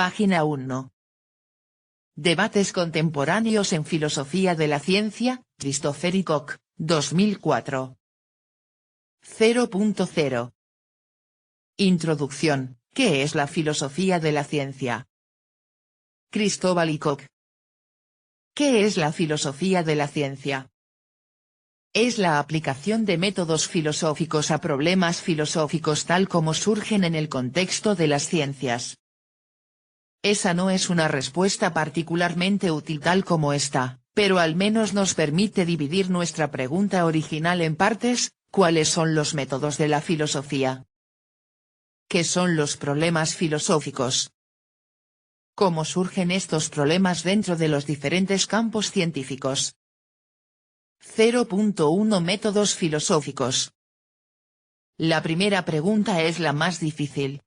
Página 1. Debates contemporáneos en filosofía de la ciencia, Christopher y Koch, 2004. 0.0. Introducción, ¿qué es la filosofía de la ciencia? Cristóbal y Koch. ¿Qué es la filosofía de la ciencia? Es la aplicación de métodos filosóficos a problemas filosóficos tal como surgen en el contexto de las ciencias. Esa no es una respuesta particularmente útil tal como esta, pero al menos nos permite dividir nuestra pregunta original en partes. ¿Cuáles son los métodos de la filosofía? ¿Qué son los problemas filosóficos? ¿Cómo surgen estos problemas dentro de los diferentes campos científicos? 0.1 Métodos filosóficos. La primera pregunta es la más difícil.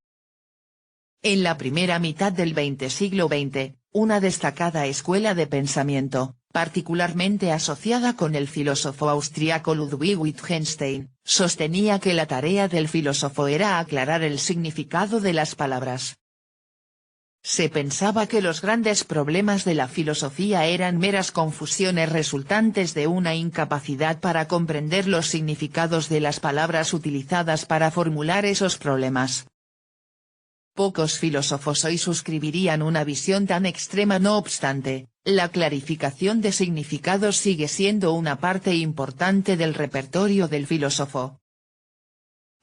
En la primera mitad del siglo XX, una destacada escuela de pensamiento, particularmente asociada con el filósofo austriaco Ludwig Wittgenstein, sostenía que la tarea del filósofo era aclarar el significado de las palabras. Se pensaba que los grandes problemas de la filosofía eran meras confusiones resultantes de una incapacidad para comprender los significados de las palabras utilizadas para formular esos problemas. Pocos filósofos hoy suscribirían una visión tan extrema. No obstante, la clarificación de significados sigue siendo una parte importante del repertorio del filósofo.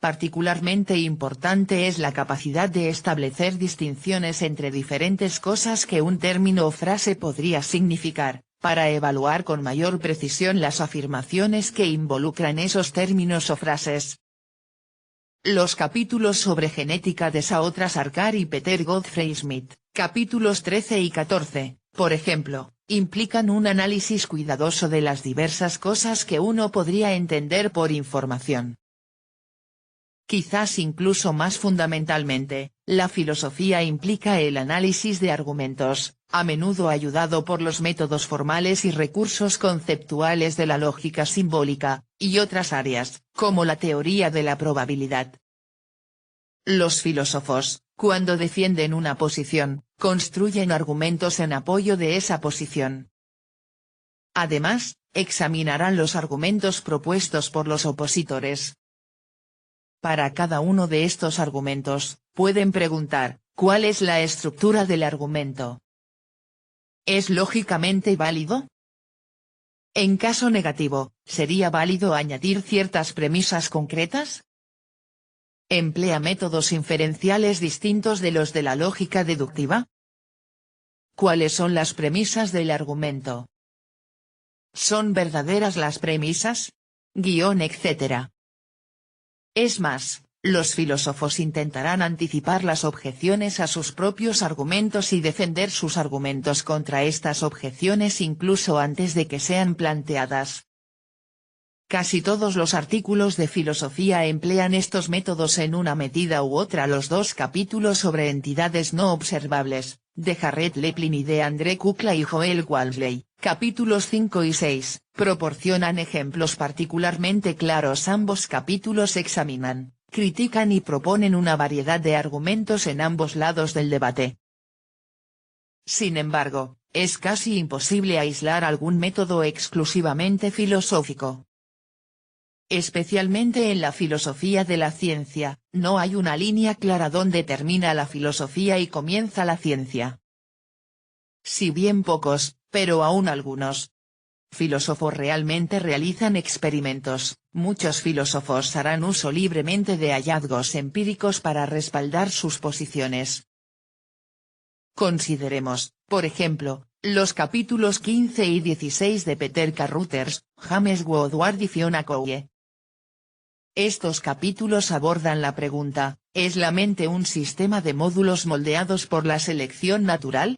Particularmente importante es la capacidad de establecer distinciones entre diferentes cosas que un término o frase podría significar, para evaluar con mayor precisión las afirmaciones que involucran esos términos o frases. Los capítulos sobre genética de Saotra Sarkar y Peter Godfrey Smith, capítulos 13 y 14, por ejemplo, implican un análisis cuidadoso de las diversas cosas que uno podría entender por información. Quizás incluso más fundamentalmente, la filosofía implica el análisis de argumentos, a menudo ayudado por los métodos formales y recursos conceptuales de la lógica simbólica, y otras áreas, como la teoría de la probabilidad. Los filósofos, cuando defienden una posición, construyen argumentos en apoyo de esa posición. Además, examinarán los argumentos propuestos por los opositores. Para cada uno de estos argumentos, pueden preguntar, ¿cuál es la estructura del argumento? ¿Es lógicamente válido? En caso negativo, ¿sería válido añadir ciertas premisas concretas? ¿Emplea métodos inferenciales distintos de los de la lógica deductiva? ¿Cuáles son las premisas del argumento? ¿Son verdaderas las premisas? Etc. Es más, los filósofos intentarán anticipar las objeciones a sus propios argumentos y defender sus argumentos contra estas objeciones incluso antes de que sean planteadas. Casi todos los artículos de filosofía emplean estos métodos en una medida u otra. Los dos capítulos sobre entidades no observables, de Jared Leplin y de André Kukla y Joel Walsley, capítulos 5 y 6, proporcionan ejemplos particularmente claros. Ambos capítulos examinan, critican y proponen una variedad de argumentos en ambos lados del debate. Sin embargo, es casi imposible aislar algún método exclusivamente filosófico. Especialmente en la filosofía de la ciencia, no hay una línea clara donde termina la filosofía y comienza la ciencia. Si bien pocos, pero aún algunos filósofos realmente realizan experimentos, muchos filósofos harán uso libremente de hallazgos empíricos para respaldar sus posiciones. Consideremos, por ejemplo, los capítulos 15 y 16 de Peter K. Reuters, James Woodward y Fiona Cowie. Estos capítulos abordan la pregunta, ¿es la mente un sistema de módulos moldeados por la selección natural?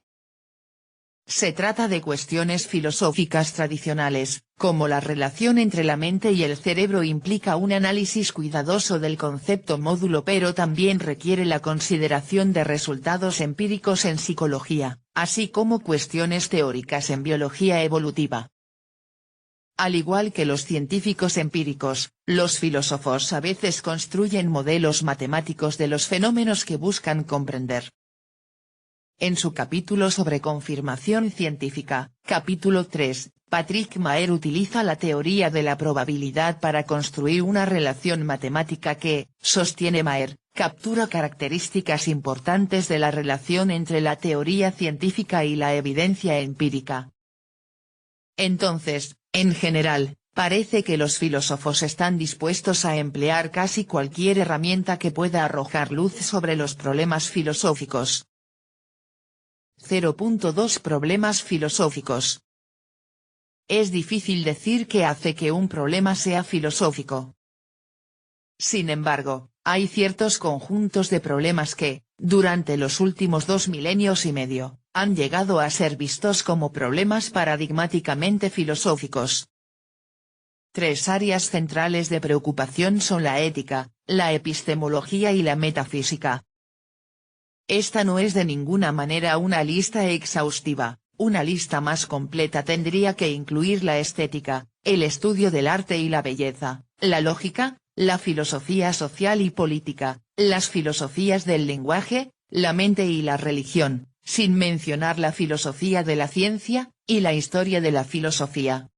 Se trata de cuestiones filosóficas tradicionales, como la relación entre la mente y el cerebro implica un análisis cuidadoso del concepto módulo, pero también requiere la consideración de resultados empíricos en psicología, así como cuestiones teóricas en biología evolutiva. Al igual que los científicos empíricos, los filósofos a veces construyen modelos matemáticos de los fenómenos que buscan comprender. En su capítulo sobre confirmación científica, capítulo 3, Patrick Maher utiliza la teoría de la probabilidad para construir una relación matemática que, sostiene Maher, captura características importantes de la relación entre la teoría científica y la evidencia empírica. Entonces, en general, parece que los filósofos están dispuestos a emplear casi cualquier herramienta que pueda arrojar luz sobre los problemas filosóficos. 0.2 Problemas filosóficos. Es difícil decir qué hace que un problema sea filosófico. Sin embargo, hay ciertos conjuntos de problemas que, durante los últimos 2 milenios y medio, han llegado a ser vistos como problemas paradigmáticamente filosóficos. 3 áreas centrales de preocupación son la ética, la epistemología y la metafísica. Esta no es de ninguna manera una lista exhaustiva, una lista más completa tendría que incluir la estética, el estudio del arte y la belleza, la lógica, la filosofía social y política, las filosofías del lenguaje, la mente y la religión, sin mencionar la filosofía de la ciencia, y la historia de la filosofía.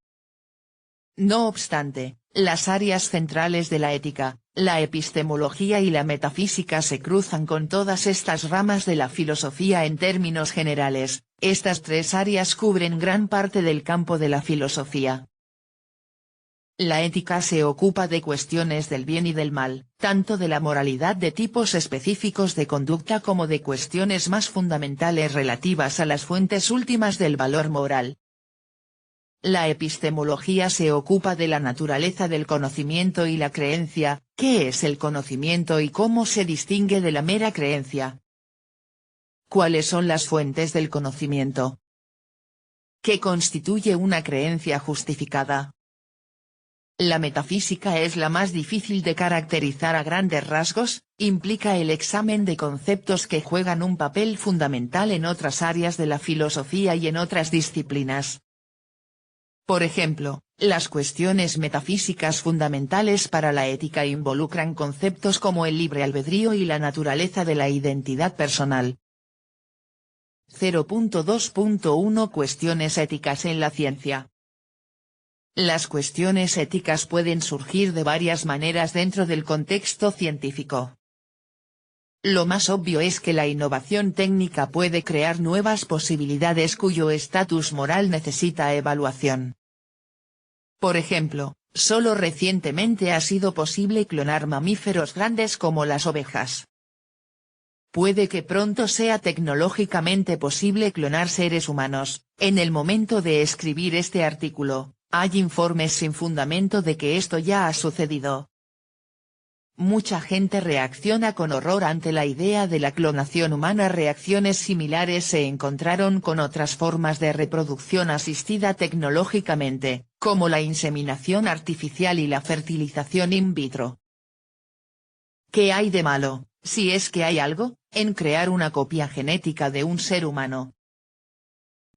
No obstante, las áreas centrales de la ética, la epistemología y la metafísica se cruzan con todas estas ramas de la filosofía en términos generales, estas 3 áreas cubren gran parte del campo de la filosofía. La ética se ocupa de cuestiones del bien y del mal, tanto de la moralidad de tipos específicos de conducta como de cuestiones más fundamentales relativas a las fuentes últimas del valor moral. La epistemología se ocupa de la naturaleza del conocimiento y la creencia, qué es el conocimiento y cómo se distingue de la mera creencia. ¿Cuáles son las fuentes del conocimiento? ¿Qué constituye una creencia justificada? La metafísica es la más difícil de caracterizar a grandes rasgos, implica el examen de conceptos que juegan un papel fundamental en otras áreas de la filosofía y en otras disciplinas. Por ejemplo, las cuestiones metafísicas fundamentales para la ética involucran conceptos como el libre albedrío y la naturaleza de la identidad personal. 0.2.1 Cuestiones éticas en la ciencia. Las cuestiones éticas pueden surgir de varias maneras dentro del contexto científico. Lo más obvio es que la innovación técnica puede crear nuevas posibilidades cuyo estatus moral necesita evaluación. Por ejemplo, solo recientemente ha sido posible clonar mamíferos grandes como las ovejas. Puede que pronto sea tecnológicamente posible clonar seres humanos. En el momento de escribir este artículo, hay informes sin fundamento de que esto ya ha sucedido. Mucha gente reacciona con horror ante la idea de la clonación humana. Reacciones similares se encontraron con otras formas de reproducción asistida tecnológicamente, como la inseminación artificial y la fertilización in vitro. ¿Qué hay de malo, si es que hay algo, en crear una copia genética de un ser humano?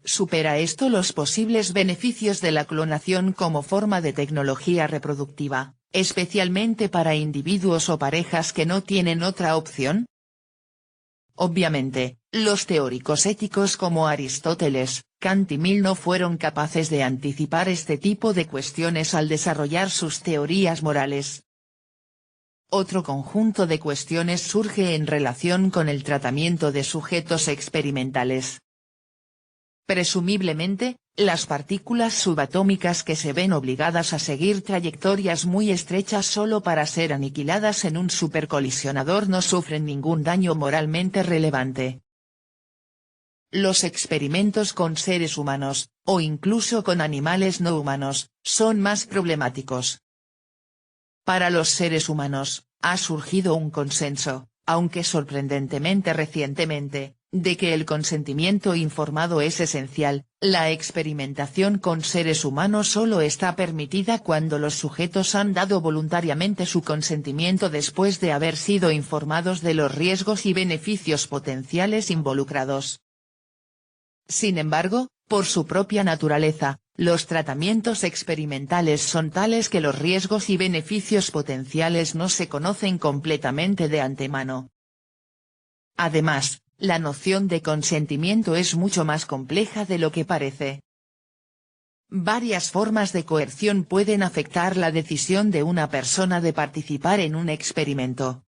¿Supera esto los posibles beneficios de la clonación como forma de tecnología reproductiva, especialmente para individuos o parejas que no tienen otra opción? Obviamente, los teóricos éticos como Aristóteles, Kant y Mill no fueron capaces de anticipar este tipo de cuestiones al desarrollar sus teorías morales. Otro conjunto de cuestiones surge en relación con el tratamiento de sujetos experimentales. Presumiblemente, las partículas subatómicas que se ven obligadas a seguir trayectorias muy estrechas solo para ser aniquiladas en un supercolisionador no sufren ningún daño moralmente relevante. Los experimentos con seres humanos, o incluso con animales no humanos, son más problemáticos. Para los seres humanos, ha surgido un consenso, aunque sorprendentemente recientemente, de que el consentimiento informado es esencial. La experimentación con seres humanos solo está permitida cuando los sujetos han dado voluntariamente su consentimiento después de haber sido informados de los riesgos y beneficios potenciales involucrados. Sin embargo, por su propia naturaleza, los tratamientos experimentales son tales que los riesgos y beneficios potenciales no se conocen completamente de antemano. Además, la noción de consentimiento es mucho más compleja de lo que parece. Varias formas de coerción pueden afectar la decisión de una persona de participar en un experimento.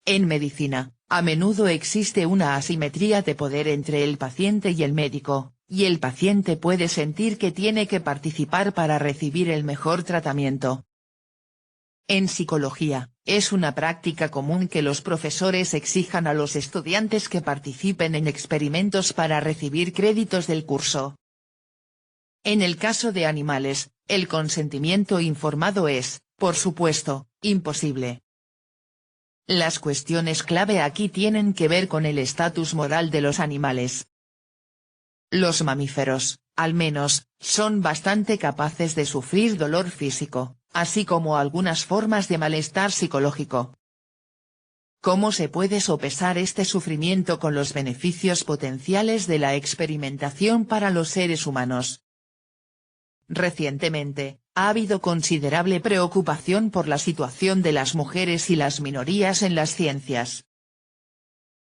En medicina, a menudo existe una asimetría de poder entre el paciente y el médico, y el paciente puede sentir que tiene que participar para recibir el mejor tratamiento. En psicología, es una práctica común que los profesores exijan a los estudiantes que participen en experimentos para recibir créditos del curso. En el caso de animales, el consentimiento informado es, por supuesto, imposible. Las cuestiones clave aquí tienen que ver con el estatus moral de los animales. Los mamíferos, al menos, son bastante capaces de sufrir dolor físico, así como algunas formas de malestar psicológico. ¿Cómo se puede sopesar este sufrimiento con los beneficios potenciales de la experimentación para los seres humanos? Recientemente, ha habido considerable preocupación por la situación de las mujeres y las minorías en las ciencias.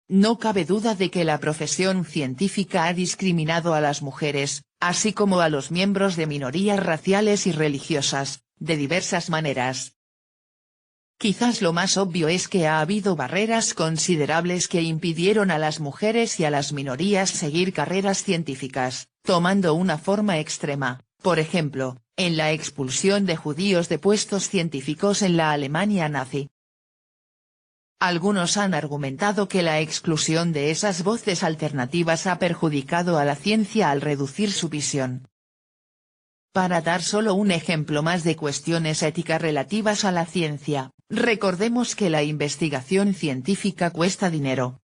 No cabe duda de que la profesión científica ha discriminado a las mujeres, así como a los miembros de minorías raciales y religiosas, de diversas maneras. Quizás lo más obvio es que ha habido barreras considerables que impidieron a las mujeres y a las minorías seguir carreras científicas, tomando una forma extrema, por ejemplo, en la expulsión de judíos de puestos científicos en la Alemania nazi. Algunos han argumentado que la exclusión de esas voces alternativas ha perjudicado a la ciencia al reducir su visión. Para dar solo un ejemplo más de cuestiones éticas relativas a la ciencia, recordemos que la investigación científica cuesta dinero.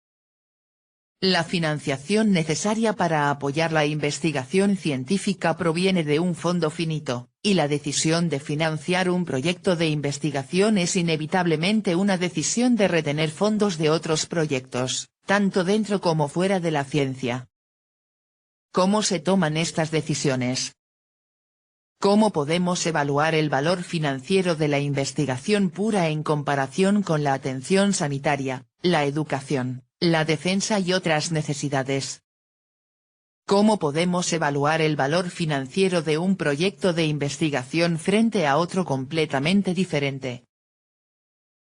La financiación necesaria para apoyar la investigación científica proviene de un fondo finito, y la decisión de financiar un proyecto de investigación es inevitablemente una decisión de retener fondos de otros proyectos, tanto dentro como fuera de la ciencia. ¿Cómo se toman estas decisiones? ¿Cómo podemos evaluar el valor financiero de la investigación pura en comparación con la atención sanitaria, la educación, la defensa y otras necesidades? ¿Cómo podemos evaluar el valor financiero de un proyecto de investigación frente a otro completamente diferente?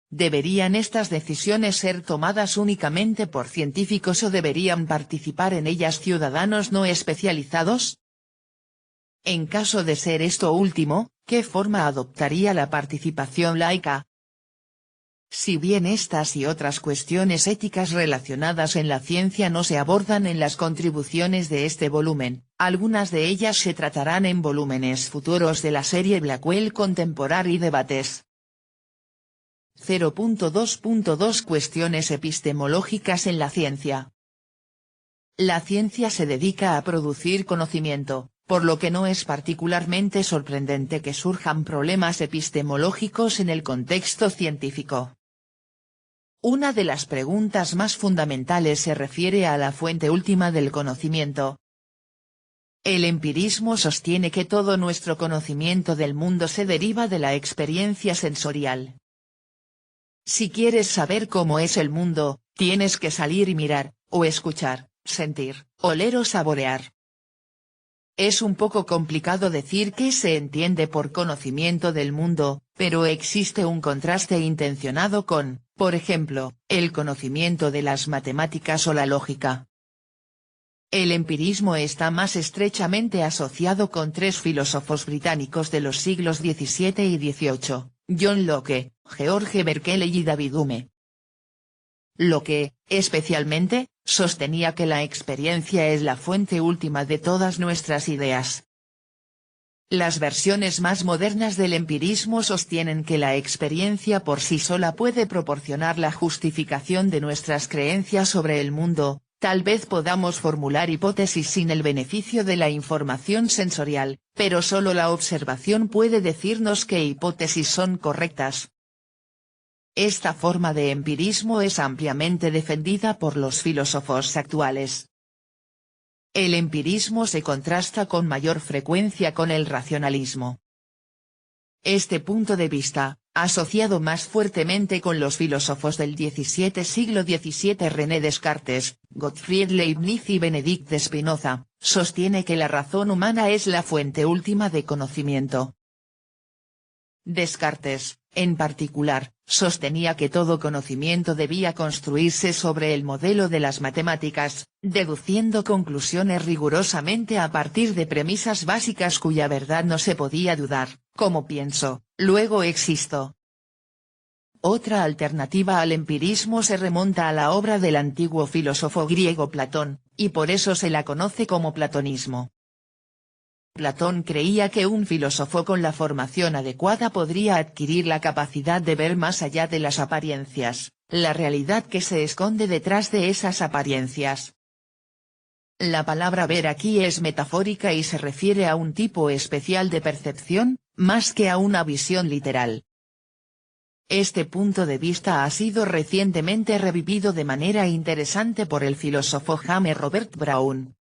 ¿Deberían estas decisiones ser tomadas únicamente por científicos o deberían participar en ellas ciudadanos no especializados? En caso de ser esto último, ¿qué forma adoptaría la participación laica? Si bien estas y otras cuestiones éticas relacionadas en la ciencia no se abordan en las contribuciones de este volumen, algunas de ellas se tratarán en volúmenes futuros de la serie Blackwell Contemporary Debates. 0.2.2 Cuestiones epistemológicas en la ciencia. La ciencia se dedica a producir conocimiento, por lo que no es particularmente sorprendente que surjan problemas epistemológicos en el contexto científico. Una de las preguntas más fundamentales se refiere a la fuente última del conocimiento. El empirismo sostiene que todo nuestro conocimiento del mundo se deriva de la experiencia sensorial. Si quieres saber cómo es el mundo, tienes que salir y mirar, o escuchar, sentir, oler o saborear. Es un poco complicado decir qué se entiende por conocimiento del mundo, pero existe un contraste intencionado con, por ejemplo, el conocimiento de las matemáticas o la lógica. El empirismo está más estrechamente asociado con tres filósofos británicos de los siglos XVII y XVIII, John Locke, George Berkeley y David Hume. Locke, especialmente, sostenía que la experiencia es la fuente última de todas nuestras ideas. Las versiones más modernas del empirismo sostienen que la experiencia por sí sola puede proporcionar la justificación de nuestras creencias sobre el mundo. Tal vez podamos formular hipótesis sin el beneficio de la información sensorial, pero solo la observación puede decirnos qué hipótesis son correctas. Esta forma de empirismo es ampliamente defendida por los filósofos actuales. El empirismo se contrasta con mayor frecuencia con el racionalismo. Este punto de vista, asociado más fuertemente con los filósofos del siglo XVII. René Descartes, Gottfried Leibniz y Benedict de Spinoza, sostiene que la razón humana es la fuente última de conocimiento. Descartes, en particular, sostenía que todo conocimiento debía construirse sobre el modelo de las matemáticas, deduciendo conclusiones rigurosamente a partir de premisas básicas cuya verdad no se podía dudar, como pienso, luego existo. Otra alternativa al empirismo se remonta a la obra del antiguo filósofo griego Platón, y por eso se la conoce como platonismo. Platón creía que un filósofo con la formación adecuada podría adquirir la capacidad de ver más allá de las apariencias, la realidad que se esconde detrás de esas apariencias. La palabra ver aquí es metafórica y se refiere a un tipo especial de percepción, más que a una visión literal. Este punto de vista ha sido recientemente revivido de manera interesante por el filósofo James Robert Brown.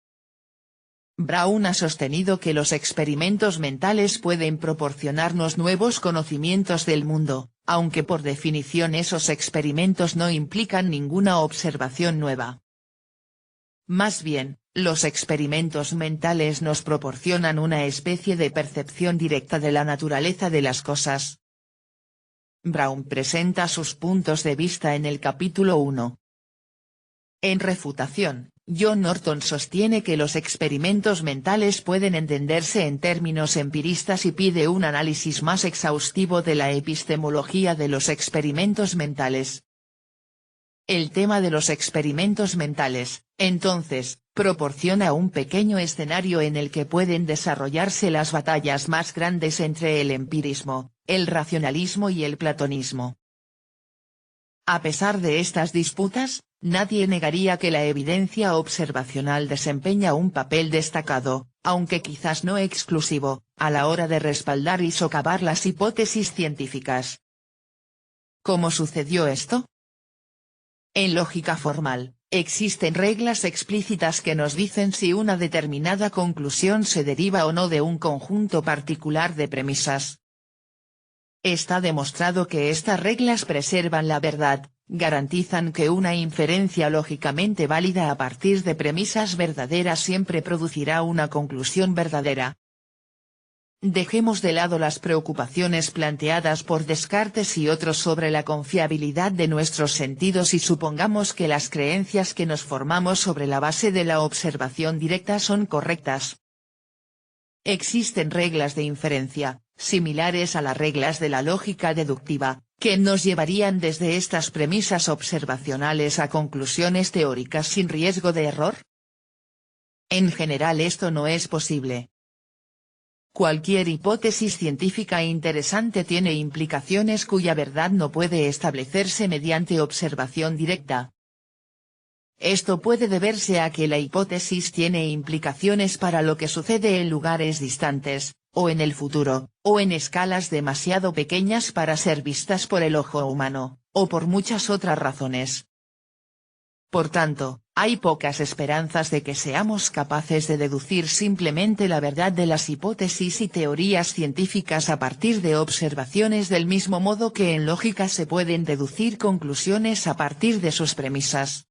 Brown ha sostenido que los experimentos mentales pueden proporcionarnos nuevos conocimientos del mundo, aunque por definición esos experimentos no implican ninguna observación nueva. Más bien, los experimentos mentales nos proporcionan una especie de percepción directa de la naturaleza de las cosas. Brown presenta sus puntos de vista en el capítulo 1. En refutación, John Norton sostiene que los experimentos mentales pueden entenderse en términos empiristas y pide un análisis más exhaustivo de la epistemología de los experimentos mentales. El tema de los experimentos mentales, entonces, proporciona un pequeño escenario en el que pueden desarrollarse las batallas más grandes entre el empirismo, el racionalismo y el platonismo. A pesar de estas disputas, nadie negaría que la evidencia observacional desempeña un papel destacado, aunque quizás no exclusivo, a la hora de respaldar y socavar las hipótesis científicas. ¿Cómo sucedió esto? En lógica formal, existen reglas explícitas que nos dicen si una determinada conclusión se deriva o no de un conjunto particular de premisas. Está demostrado que estas reglas preservan la verdad, garantizan que una inferencia lógicamente válida a partir de premisas verdaderas siempre producirá una conclusión verdadera. Dejemos de lado las preocupaciones planteadas por Descartes y otros sobre la confiabilidad de nuestros sentidos y supongamos que las creencias que nos formamos sobre la base de la observación directa son correctas. Existen reglas de inferencia, similares a las reglas de la lógica deductiva, que nos llevarían desde estas premisas observacionales a conclusiones teóricas sin riesgo de error. En general esto no es posible. Cualquier hipótesis científica interesante tiene implicaciones cuya verdad no puede establecerse mediante observación directa. Esto puede deberse a que la hipótesis tiene implicaciones para lo que sucede en lugares distantes, o en el futuro, o en escalas demasiado pequeñas para ser vistas por el ojo humano, o por muchas otras razones. Por tanto, hay pocas esperanzas de que seamos capaces de deducir simplemente la verdad de las hipótesis y teorías científicas a partir de observaciones del mismo modo que en lógica se pueden deducir conclusiones a partir de sus premisas.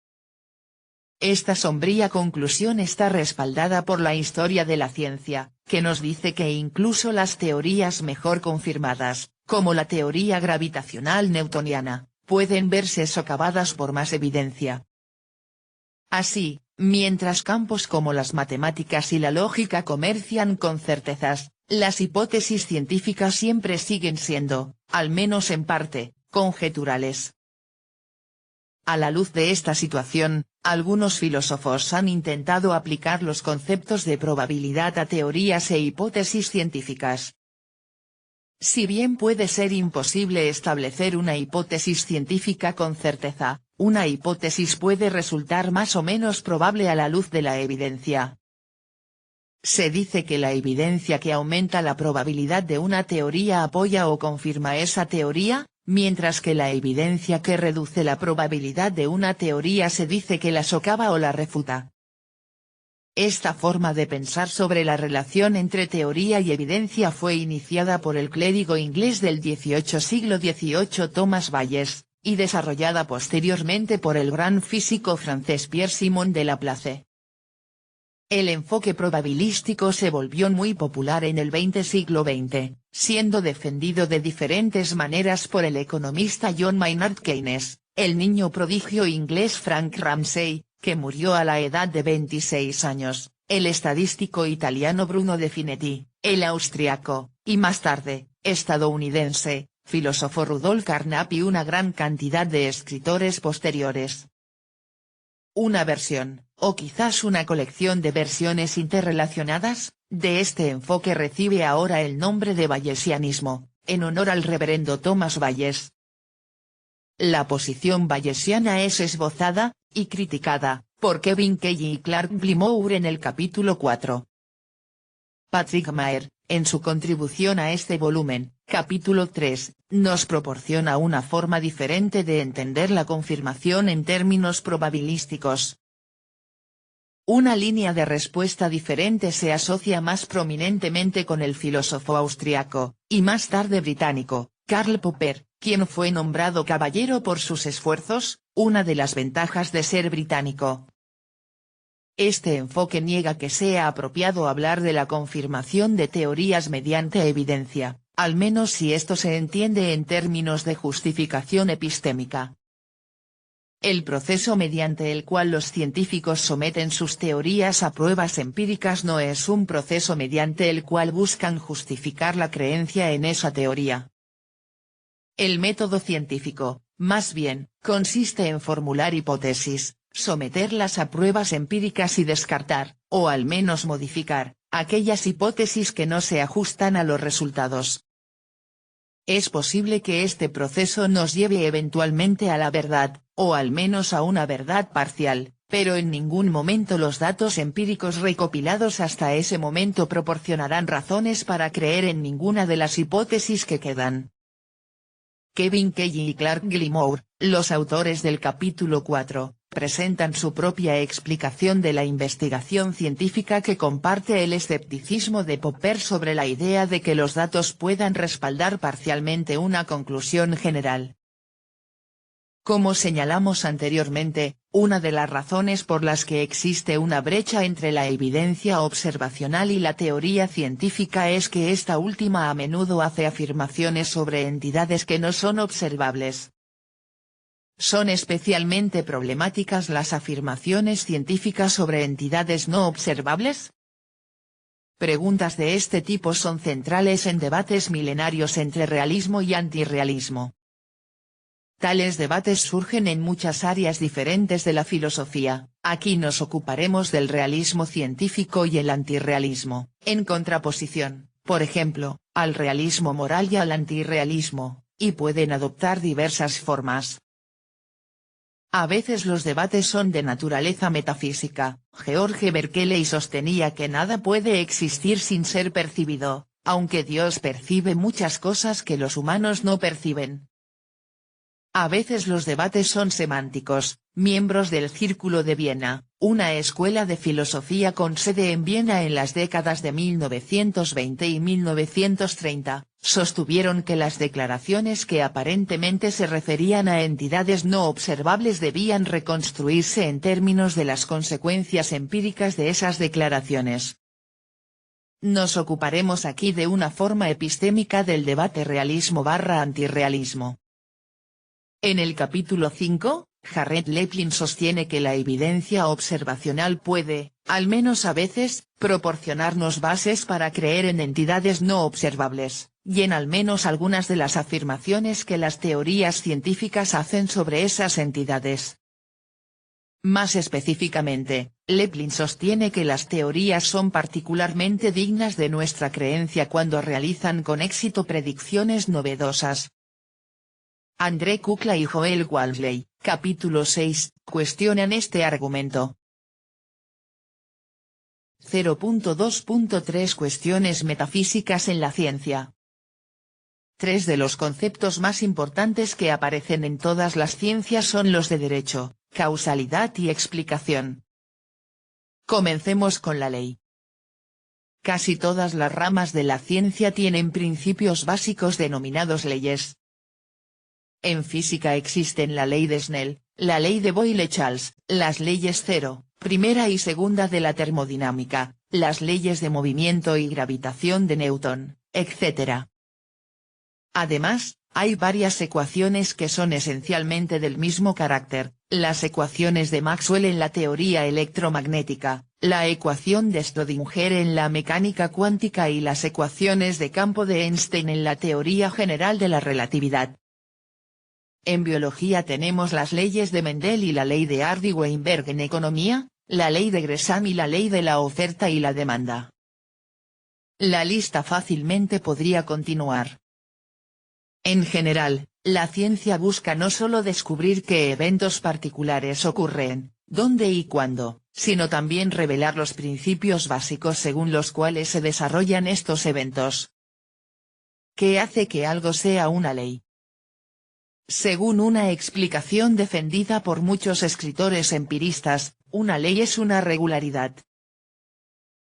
Esta sombría conclusión está respaldada por la historia de la ciencia, que nos dice que incluso las teorías mejor confirmadas, como la teoría gravitacional newtoniana, pueden verse socavadas por más evidencia. Así, mientras campos como las matemáticas y la lógica comercian con certezas, las hipótesis científicas siempre siguen siendo, al menos en parte, conjeturales. A la luz de esta situación, algunos filósofos han intentado aplicar los conceptos de probabilidad a teorías e hipótesis científicas. Si bien puede ser imposible establecer una hipótesis científica con certeza, una hipótesis puede resultar más o menos probable a la luz de la evidencia. Se dice que la evidencia que aumenta la probabilidad de una teoría apoya o confirma esa teoría, mientras que la evidencia que reduce la probabilidad de una teoría se dice que la socava o la refuta. Esta forma de pensar sobre la relación entre teoría y evidencia fue iniciada por el clérigo inglés del siglo XVIII Thomas Bayes, y desarrollada posteriormente por el gran físico francés Pierre-Simon de Laplace. El enfoque probabilístico se volvió muy popular en el siglo XX, siendo defendido de diferentes maneras por el economista John Maynard Keynes, el niño prodigio inglés Frank Ramsey, que murió a la edad de 26 años, el estadístico italiano Bruno De Finetti, el austriaco, y más tarde, estadounidense, filósofo Rudolf Carnap y una gran cantidad de escritores posteriores. Una versión, o quizás una colección de versiones interrelacionadas, de este enfoque recibe ahora el nombre de bayesianismo, en honor al reverendo Thomas Bayes. La posición bayesiana es esbozada, y criticada, por Kevin Kelly y Clark Gilmour en el capítulo 4. Patrick Maher, en su contribución a este volumen, capítulo 3, nos proporciona una forma diferente de entender la confirmación en términos probabilísticos. Una línea de respuesta diferente se asocia más prominentemente con el filósofo austriaco, y más tarde británico, Karl Popper, quien fue nombrado caballero por sus esfuerzos, una de las ventajas de ser británico. Este enfoque niega que sea apropiado hablar de la confirmación de teorías mediante evidencia, al menos si esto se entiende en términos de justificación epistémica. El proceso mediante el cual los científicos someten sus teorías a pruebas empíricas no es un proceso mediante el cual buscan justificar la creencia en esa teoría. El método científico, más bien, consiste en formular hipótesis, someterlas a pruebas empíricas y descartar, o al menos modificar, aquellas hipótesis que no se ajustan a los resultados. Es posible que este proceso nos lleve eventualmente a la verdad, o al menos a una verdad parcial, pero en ningún momento los datos empíricos recopilados hasta ese momento proporcionarán razones para creer en ninguna de las hipótesis que quedan. Kevin Kelly y Clark Gilmour, los autores del capítulo 4, presentan su propia explicación de la investigación científica que comparte el escepticismo de Popper sobre la idea de que los datos puedan respaldar parcialmente una conclusión general. Como señalamos anteriormente, una de las razones por las que existe una brecha entre la evidencia observacional y la teoría científica es que esta última a menudo hace afirmaciones sobre entidades que no son observables. Son especialmente problemáticas las afirmaciones científicas sobre entidades no observables. Preguntas de este tipo son centrales en debates milenarios entre realismo y antirrealismo. Tales debates surgen en muchas áreas diferentes de la filosofía, aquí nos ocuparemos del realismo científico y el antirrealismo, en contraposición, por ejemplo, al realismo moral y al antirrealismo, y pueden adoptar diversas formas. A veces los debates son de naturaleza metafísica. George Berkeley sostenía que nada puede existir sin ser percibido, aunque Dios percibe muchas cosas que los humanos no perciben. A veces los debates son semánticos. Miembros del Círculo de Viena, una escuela de filosofía con sede en Viena en las décadas de 1920 y 1930, sostuvieron que las declaraciones que aparentemente se referían a entidades no observables debían reconstruirse en términos de las consecuencias empíricas de esas declaraciones. Nos ocuparemos aquí de una forma epistémica del debate realismo/antirrealismo. En el capítulo 5, Jared Leplin sostiene que la evidencia observacional puede, al menos a veces, proporcionarnos bases para creer en entidades no observables, y en al menos algunas de las afirmaciones que las teorías científicas hacen sobre esas entidades. Más específicamente, Leplin sostiene que las teorías son particularmente dignas de nuestra creencia cuando realizan con éxito predicciones novedosas. André Kukla y Joel Walsley, capítulo 6, cuestionan este argumento. 0.2.3 Cuestiones metafísicas en la ciencia. Tres de los conceptos más importantes que aparecen en todas las ciencias son los de derecho, causalidad y explicación. Comencemos con la ley. Casi todas las ramas de la ciencia tienen principios básicos denominados leyes. En física existen la ley de Snell, la ley de Boyle-Charles, las leyes cero, primera y segunda de la termodinámica, las leyes de movimiento y gravitación de Newton, etc. Además, hay varias ecuaciones que son esencialmente del mismo carácter, las ecuaciones de Maxwell en la teoría electromagnética, la ecuación de Schrödinger en la mecánica cuántica y las ecuaciones de campo de Einstein en la teoría general de la relatividad. En biología tenemos las leyes de Mendel y la ley de Hardy-Weinberg en economía, la ley de Gresham y la ley de la oferta y la demanda. La lista fácilmente podría continuar. En general, la ciencia busca no solo descubrir qué eventos particulares ocurren, dónde y cuándo, sino también revelar los principios básicos según los cuales se desarrollan estos eventos. ¿Qué hace que algo sea una ley? Según una explicación defendida por muchos escritores empiristas, una ley es una regularidad.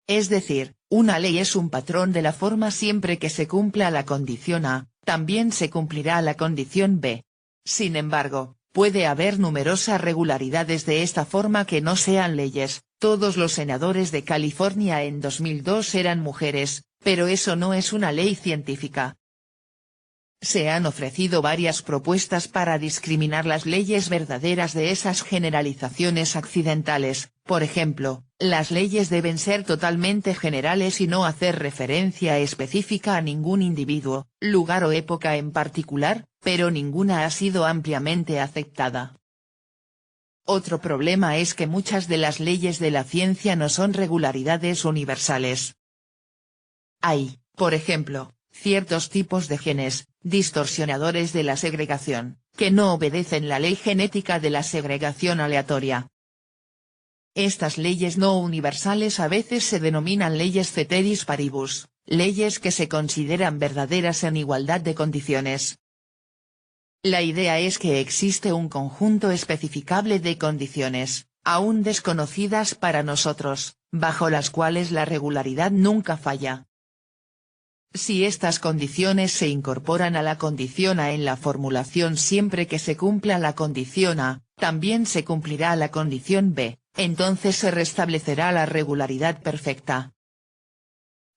Es decir, una ley es un patrón de la forma siempre que se cumpla la condición A, también se cumplirá la condición B. Sin embargo, puede haber numerosas regularidades de esta forma que no sean leyes. Todos los senadores de California en 2002 eran mujeres, pero eso no es una ley científica. Se han ofrecido varias propuestas para discriminar las leyes verdaderas de esas generalizaciones accidentales, por ejemplo, las leyes deben ser totalmente generales y no hacer referencia específica a ningún individuo, lugar o época en particular, pero ninguna ha sido ampliamente aceptada. Otro problema es que muchas de las leyes de la ciencia no son regularidades universales. Hay, por ejemplo, ciertos tipos de genes, distorsionadores de la segregación, que no obedecen la ley genética de la segregación aleatoria. Estas leyes no universales a veces se denominan leyes ceteris paribus, leyes que se consideran verdaderas en igualdad de condiciones. La idea es que existe un conjunto especificable de condiciones, aún desconocidas para nosotros, bajo las cuales la regularidad nunca falla. Si estas condiciones se incorporan a la condición A en la formulación siempre que se cumpla la condición A, también se cumplirá la condición B, entonces se restablecerá la regularidad perfecta.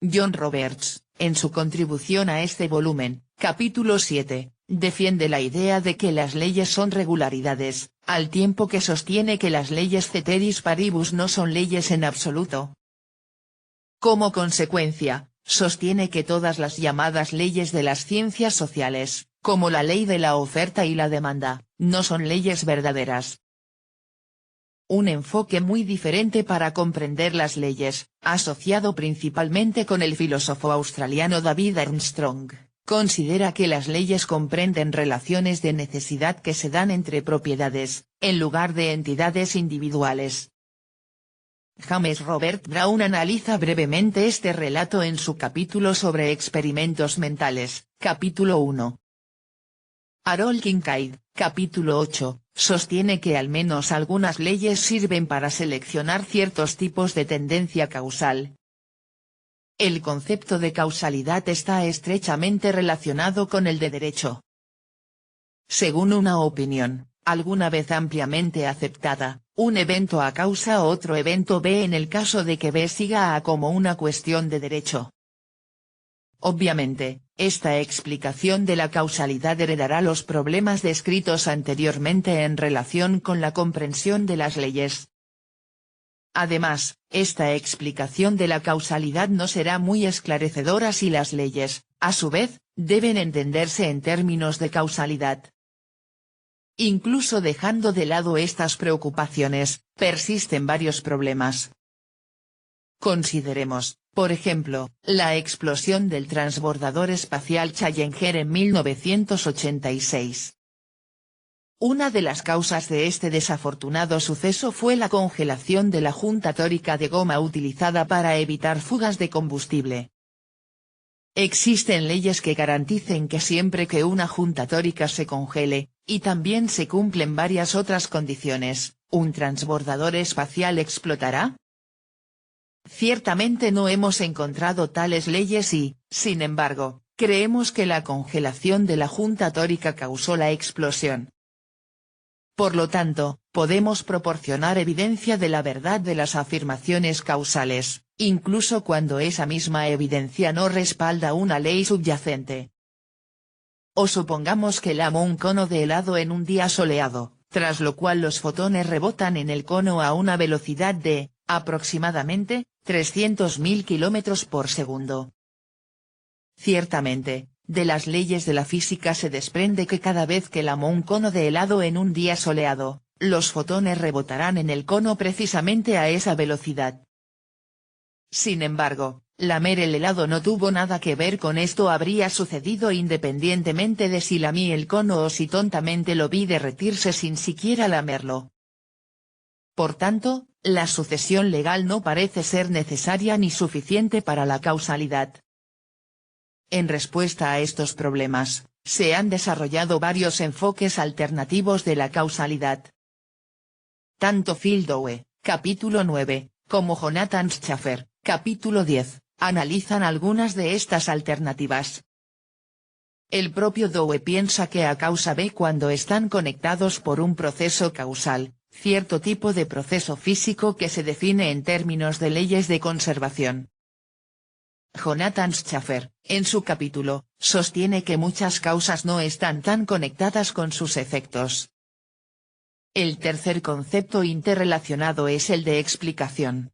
John Roberts, en su contribución a este volumen, capítulo 7, defiende la idea de que las leyes son regularidades, al tiempo que sostiene que las leyes ceteris paribus no son leyes en absoluto. Como consecuencia, sostiene que todas las llamadas leyes de las ciencias sociales, como la ley de la oferta y la demanda, no son leyes verdaderas. Un enfoque muy diferente para comprender las leyes, asociado principalmente con el filósofo australiano David Armstrong, considera que las leyes comprenden relaciones de necesidad que se dan entre propiedades, en lugar de entidades individuales. James Robert Brown analiza brevemente este relato en su capítulo sobre experimentos mentales, capítulo 1. Harold Kincaid, capítulo 8, sostiene que al menos algunas leyes sirven para seleccionar ciertos tipos de tendencia causal. El concepto de causalidad está estrechamente relacionado con el de derecho. Según una opinión, alguna vez ampliamente aceptada, un evento A causa otro evento B en el caso de que B siga a A como una cuestión de derecho. Obviamente, esta explicación de la causalidad heredará los problemas descritos anteriormente en relación con la comprensión de las leyes. Además, esta explicación de la causalidad no será muy esclarecedora si las leyes, a su vez, deben entenderse en términos de causalidad. Incluso dejando de lado estas preocupaciones, persisten varios problemas. Consideremos, por ejemplo, la explosión del transbordador espacial Challenger en 1986. Una de las causas de este desafortunado suceso fue la congelación de la junta tórica de goma utilizada para evitar fugas de combustible. Existen leyes que garanticen que siempre que una junta tórica se congele, y también se cumplen varias otras condiciones, ¿un transbordador espacial explotará? Ciertamente no hemos encontrado tales leyes y, sin embargo, creemos que la congelación de la junta tórica causó la explosión. Por lo tanto, podemos proporcionar evidencia de la verdad de las afirmaciones causales, incluso cuando esa misma evidencia no respalda una ley subyacente. O supongamos que lamo un cono de helado en un día soleado, tras lo cual los fotones rebotan en el cono a una velocidad de, aproximadamente, 300.000 km por segundo. Ciertamente, de las leyes de la física se desprende que cada vez que lamo un cono de helado en un día soleado, los fotones rebotarán en el cono precisamente a esa velocidad. Sin embargo, lamer el helado no tuvo nada que ver con esto, habría sucedido independientemente de si lamí el cono o si tontamente lo vi derretirse sin siquiera lamerlo. Por tanto, la sucesión legal no parece ser necesaria ni suficiente para la causalidad. En respuesta a estos problemas, se han desarrollado varios enfoques alternativos de la causalidad. Tanto Phil Dewey, capítulo 9, como Jonathan Schaffer, capítulo 10, analizan algunas de estas alternativas. El propio Dewey piensa que A causa B cuando están conectados por un proceso causal, cierto tipo de proceso físico que se define en términos de leyes de conservación. Jonathan Schaffer, en su capítulo, sostiene que muchas causas no están tan conectadas con sus efectos. El tercer concepto interrelacionado es el de explicación.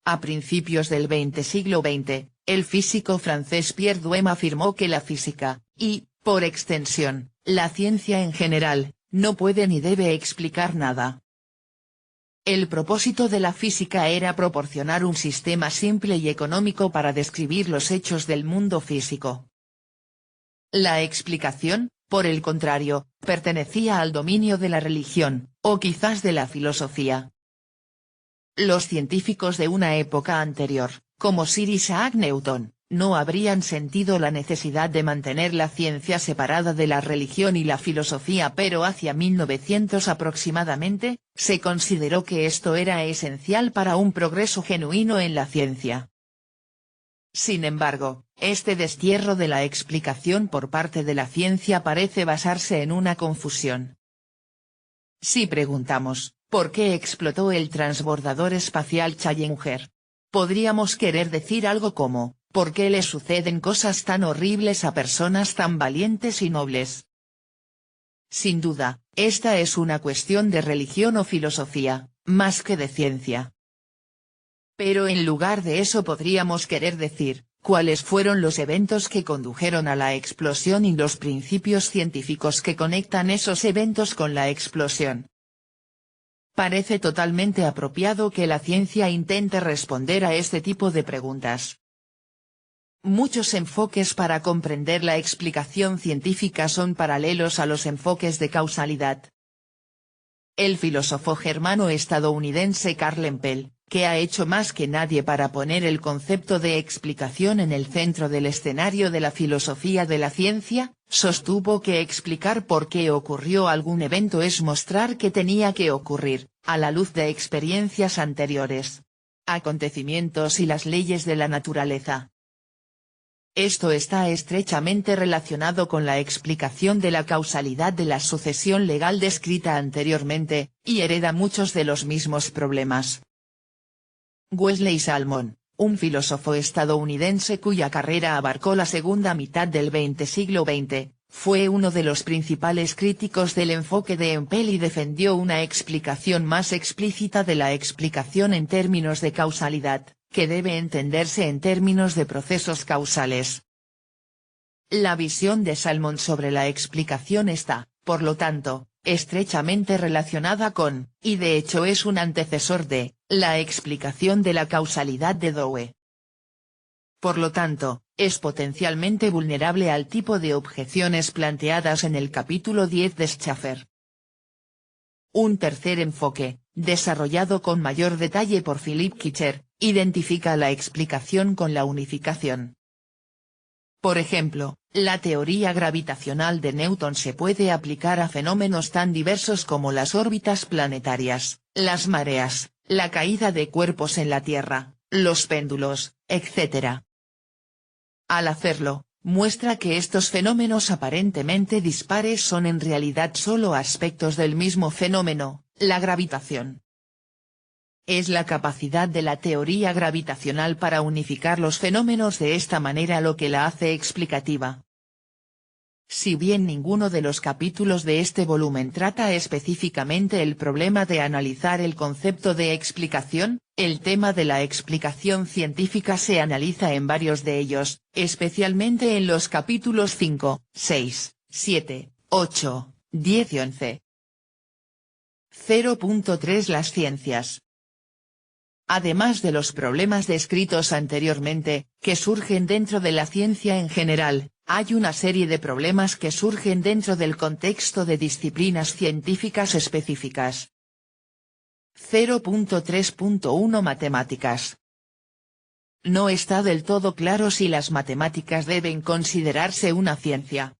A principios del siglo XX, el físico francés Pierre Duhem afirmó que la física, y, por extensión, la ciencia en general, no puede ni debe explicar nada. El propósito de la física era proporcionar un sistema simple y económico para describir los hechos del mundo físico. La explicación, por el contrario, pertenecía al dominio de la religión, o quizás de la filosofía. Los científicos de una época anterior, como Sir Isaac Newton, no habrían sentido la necesidad de mantener la ciencia separada de la religión y la filosofía, pero hacia 1900 aproximadamente, se consideró que esto era esencial para un progreso genuino en la ciencia. Sin embargo, este destierro de la explicación por parte de la ciencia parece basarse en una confusión. Si preguntamos, ¿por qué explotó el transbordador espacial Challenger? Podríamos querer decir algo como, ¿por qué le suceden cosas tan horribles a personas tan valientes y nobles? Sin duda, esta es una cuestión de religión o filosofía, más que de ciencia. Pero en lugar de eso podríamos querer decir, ¿cuáles fueron los eventos que condujeron a la explosión y los principios científicos que conectan esos eventos con la explosión? Parece totalmente apropiado que la ciencia intente responder a este tipo de preguntas. Muchos enfoques para comprender la explicación científica son paralelos a los enfoques de causalidad. El filósofo germano-estadounidense Karl Empel, que ha hecho más que nadie para poner el concepto de explicación en el centro del escenario de la filosofía de la ciencia, sostuvo que explicar por qué ocurrió algún evento es mostrar que tenía que ocurrir, a la luz de experiencias anteriores, acontecimientos y las leyes de la naturaleza. Esto está estrechamente relacionado con la explicación de la causalidad de la sucesión legal descrita anteriormente, y hereda muchos de los mismos problemas. Wesley Salmon, un filósofo estadounidense cuya carrera abarcó la segunda mitad del siglo XX, fue uno de los principales críticos del enfoque de Empel y defendió una explicación más explícita de la explicación en términos de causalidad, que debe entenderse en términos de procesos causales. La visión de Salmon sobre la explicación está, por lo tanto, estrechamente relacionada con, y de hecho es un antecesor de, la explicación de la causalidad de Dewey. Por lo tanto, es potencialmente vulnerable al tipo de objeciones planteadas en el capítulo 10 de Schaffer. Un tercer enfoque, desarrollado con mayor detalle por Philip Kitcher, identifica la explicación con la unificación. Por ejemplo, la teoría gravitacional de Newton se puede aplicar a fenómenos tan diversos como las órbitas planetarias, las mareas, la caída de cuerpos en la Tierra, los péndulos, etc. Al hacerlo, muestra que estos fenómenos aparentemente dispares son en realidad solo aspectos del mismo fenómeno, la gravitación. Es la capacidad de la teoría gravitacional para unificar los fenómenos de esta manera lo que la hace explicativa. Si bien ninguno de los capítulos de este volumen trata específicamente el problema de analizar el concepto de explicación, el tema de la explicación científica se analiza en varios de ellos, especialmente en los capítulos 5, 6, 7, 8, 10 y 11. 0.3 Las ciencias. Además de los problemas descritos anteriormente, que surgen dentro de la ciencia en general, hay una serie de problemas que surgen dentro del contexto de disciplinas científicas específicas. 0.3.1 Matemáticas. No está del todo claro si las matemáticas deben considerarse una ciencia.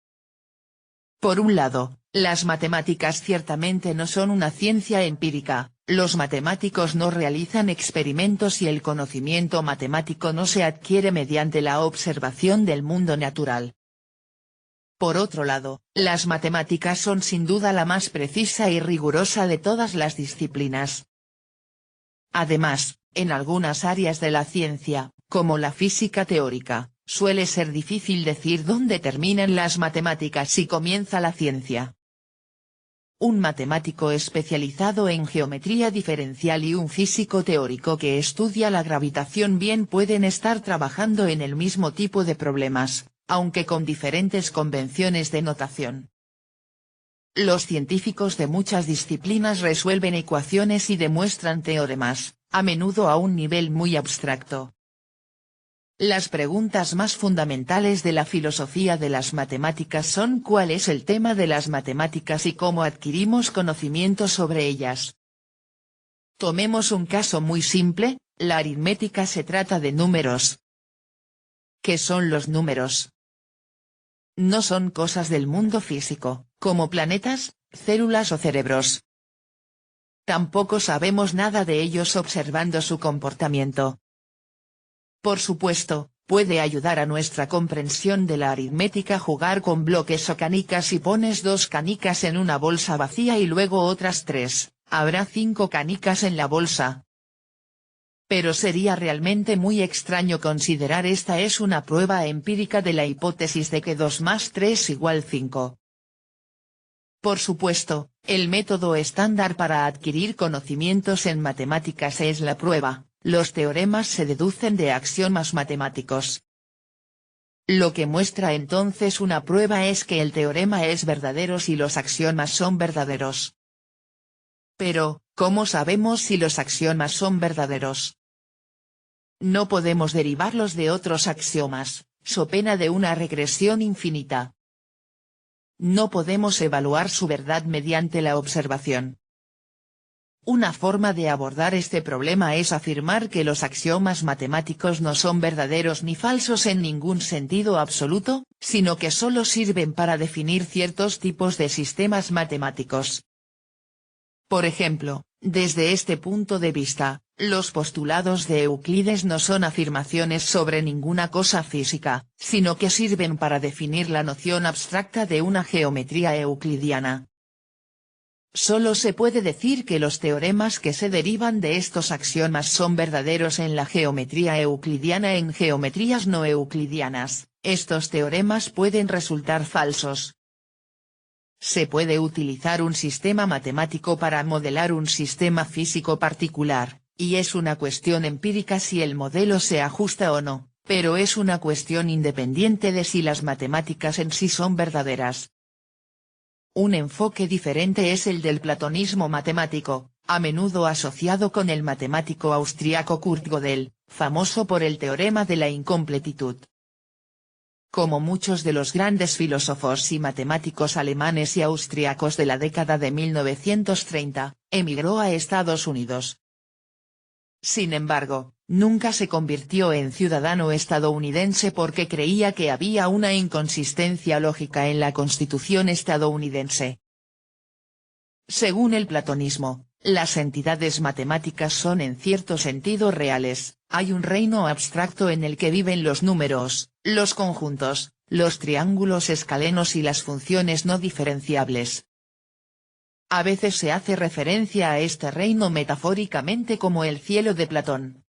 Por un lado, las matemáticas ciertamente no son una ciencia empírica, los matemáticos no realizan experimentos y el conocimiento matemático no se adquiere mediante la observación del mundo natural. Por otro lado, las matemáticas son sin duda la más precisa y rigurosa de todas las disciplinas. Además, en algunas áreas de la ciencia, como la física teórica, suele ser difícil decir dónde terminan las matemáticas y comienza la ciencia. Un matemático especializado en geometría diferencial y un físico teórico que estudia la gravitación bien pueden estar trabajando en el mismo tipo de problemas, aunque con diferentes convenciones de notación. Los científicos de muchas disciplinas resuelven ecuaciones y demuestran teoremas, a menudo a un nivel muy abstracto. Las preguntas más fundamentales de la filosofía de las matemáticas son ¿cuál es el tema de las matemáticas y cómo adquirimos conocimiento sobre ellas? Tomemos un caso muy simple, la aritmética se trata de números. ¿Qué son los números? No son cosas del mundo físico, como planetas, células o cerebros. Tampoco sabemos nada de ellos observando su comportamiento. Por supuesto, puede ayudar a nuestra comprensión de la aritmética jugar con bloques o canicas. Si pones 2 canicas en una bolsa vacía y luego otras 3, habrá 5 canicas en la bolsa. Pero sería realmente muy extraño considerar esta es una prueba empírica de la hipótesis de que 2 más 3 igual 5. Por supuesto, el método estándar para adquirir conocimientos en matemáticas es la prueba. Los teoremas se deducen de axiomas matemáticos. Lo que muestra entonces una prueba es que el teorema es verdadero si los axiomas son verdaderos. Pero, ¿cómo sabemos si los axiomas son verdaderos? No podemos derivarlos de otros axiomas, so pena de una regresión infinita. No podemos evaluar su verdad mediante la observación. Una forma de abordar este problema es afirmar que los axiomas matemáticos no son verdaderos ni falsos en ningún sentido absoluto, sino que solo sirven para definir ciertos tipos de sistemas matemáticos. Por ejemplo, desde este punto de vista, los postulados de Euclides no son afirmaciones sobre ninguna cosa física, sino que sirven para definir la noción abstracta de una geometría euclidiana. Solo se puede decir que los teoremas que se derivan de estos axiomas son verdaderos en la geometría euclidiana. En geometrías no euclidianas, estos teoremas pueden resultar falsos. Se puede utilizar un sistema matemático para modelar un sistema físico particular, y es una cuestión empírica si el modelo se ajusta o no, pero es una cuestión independiente de si las matemáticas en sí son verdaderas. Un enfoque diferente es el del platonismo matemático, a menudo asociado con el matemático austriaco Kurt Gödel, famoso por el teorema de la incompletitud. Como muchos de los grandes filósofos y matemáticos alemanes y austriacos de la década de 1930, emigró a Estados Unidos. Sin embargo, nunca se convirtió en ciudadano estadounidense porque creía que había una inconsistencia lógica en la Constitución estadounidense. Según el platonismo, Las entidades matemáticas son en cierto sentido reales, hay un reino abstracto en el que viven los números, los conjuntos, los triángulos escalenos y las funciones no diferenciables. A veces se hace referencia a este reino metafóricamente como el cielo de Platón.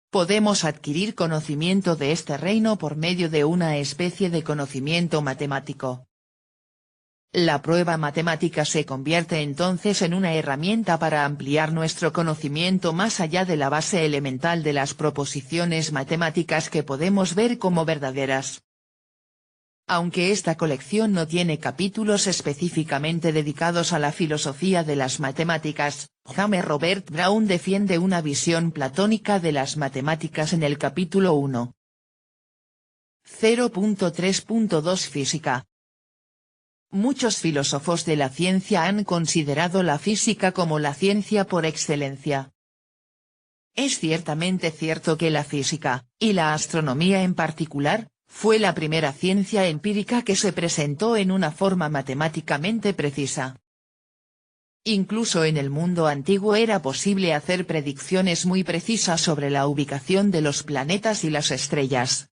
Podemos adquirir conocimiento de este reino por medio de una especie de conocimiento matemático. La prueba matemática se convierte entonces en una herramienta para ampliar nuestro conocimiento más allá de la base elemental de las proposiciones matemáticas que podemos ver como verdaderas. Aunque esta colección no tiene capítulos específicamente dedicados a la filosofía de las matemáticas, James Robert Brown defiende una visión platónica de las matemáticas en el capítulo 1. 0.3.2 Física. Muchos filósofos de la ciencia han considerado la física como la ciencia por excelencia. Es ciertamente cierto que la física, y la astronomía en particular, fue la primera ciencia empírica que se presentó en una forma matemáticamente precisa. Incluso en el mundo antiguo era posible hacer predicciones muy precisas sobre la ubicación de los planetas y las estrellas.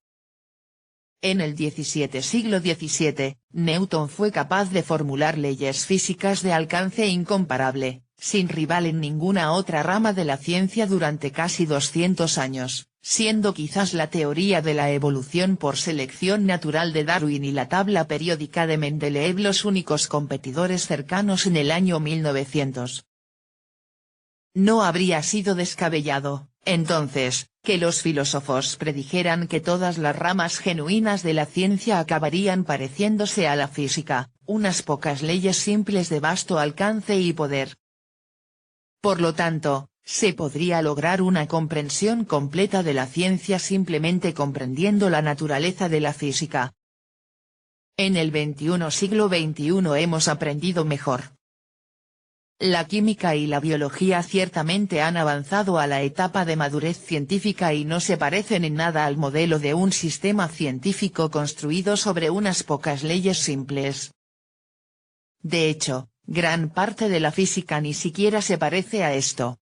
En el siglo XVII, Newton fue capaz de formular leyes físicas de alcance incomparable, sin rival en ninguna otra rama de la ciencia durante casi 200 años, siendo quizás la teoría de la evolución por selección natural de Darwin y la tabla periódica de Mendeleev los únicos competidores cercanos en el año 1900. No habría sido descabellado, entonces, que los filósofos predijeran que todas las ramas genuinas de la ciencia acabarían pareciéndose a la física, unas pocas leyes simples de vasto alcance y poder. Por lo tanto, se podría lograr una comprensión completa de la ciencia simplemente comprendiendo la naturaleza de la física. En el siglo XXI hemos aprendido mejor. La química y la biología ciertamente han avanzado a la etapa de madurez científica y no se parecen en nada al modelo de un sistema científico construido sobre unas pocas leyes simples. De hecho, gran parte de la física ni siquiera se parece a esto.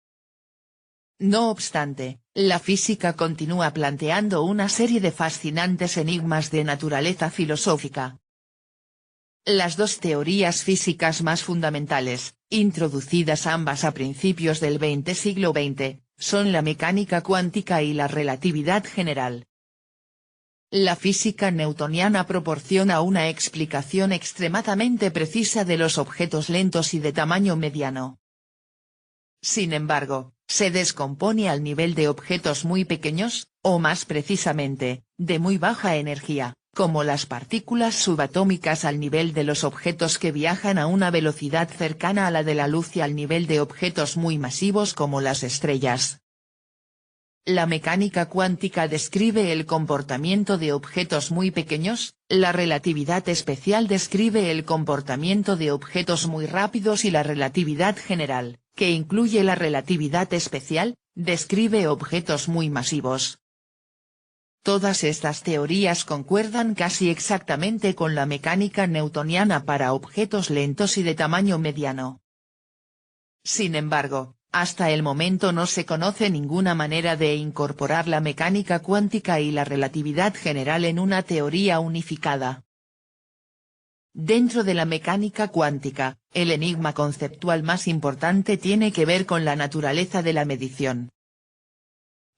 No obstante, la física continúa planteando una serie de fascinantes enigmas de naturaleza filosófica. Las dos teorías físicas más fundamentales, introducidas ambas a principios del siglo XX, son la mecánica cuántica y la relatividad general. La física newtoniana proporciona una explicación extremadamente precisa de los objetos lentos y de tamaño mediano. Sin embargo, se descompone al nivel de objetos muy pequeños, o más precisamente, de muy baja energía, como las partículas subatómicas al nivel de los objetos que viajan a una velocidad cercana a la de la luz y al nivel de objetos muy masivos como las estrellas. La mecánica cuántica describe el comportamiento de objetos muy pequeños, la relatividad especial describe el comportamiento de objetos muy rápidos y la relatividad general, que incluye la relatividad especial, describe objetos muy masivos. Todas estas teorías concuerdan casi exactamente con la mecánica newtoniana para objetos lentos y de tamaño mediano. Sin embargo, hasta el momento no se conoce ninguna manera de incorporar la mecánica cuántica y la relatividad general en una teoría unificada. Dentro de la mecánica cuántica, el enigma conceptual más importante tiene que ver con la naturaleza de la medición.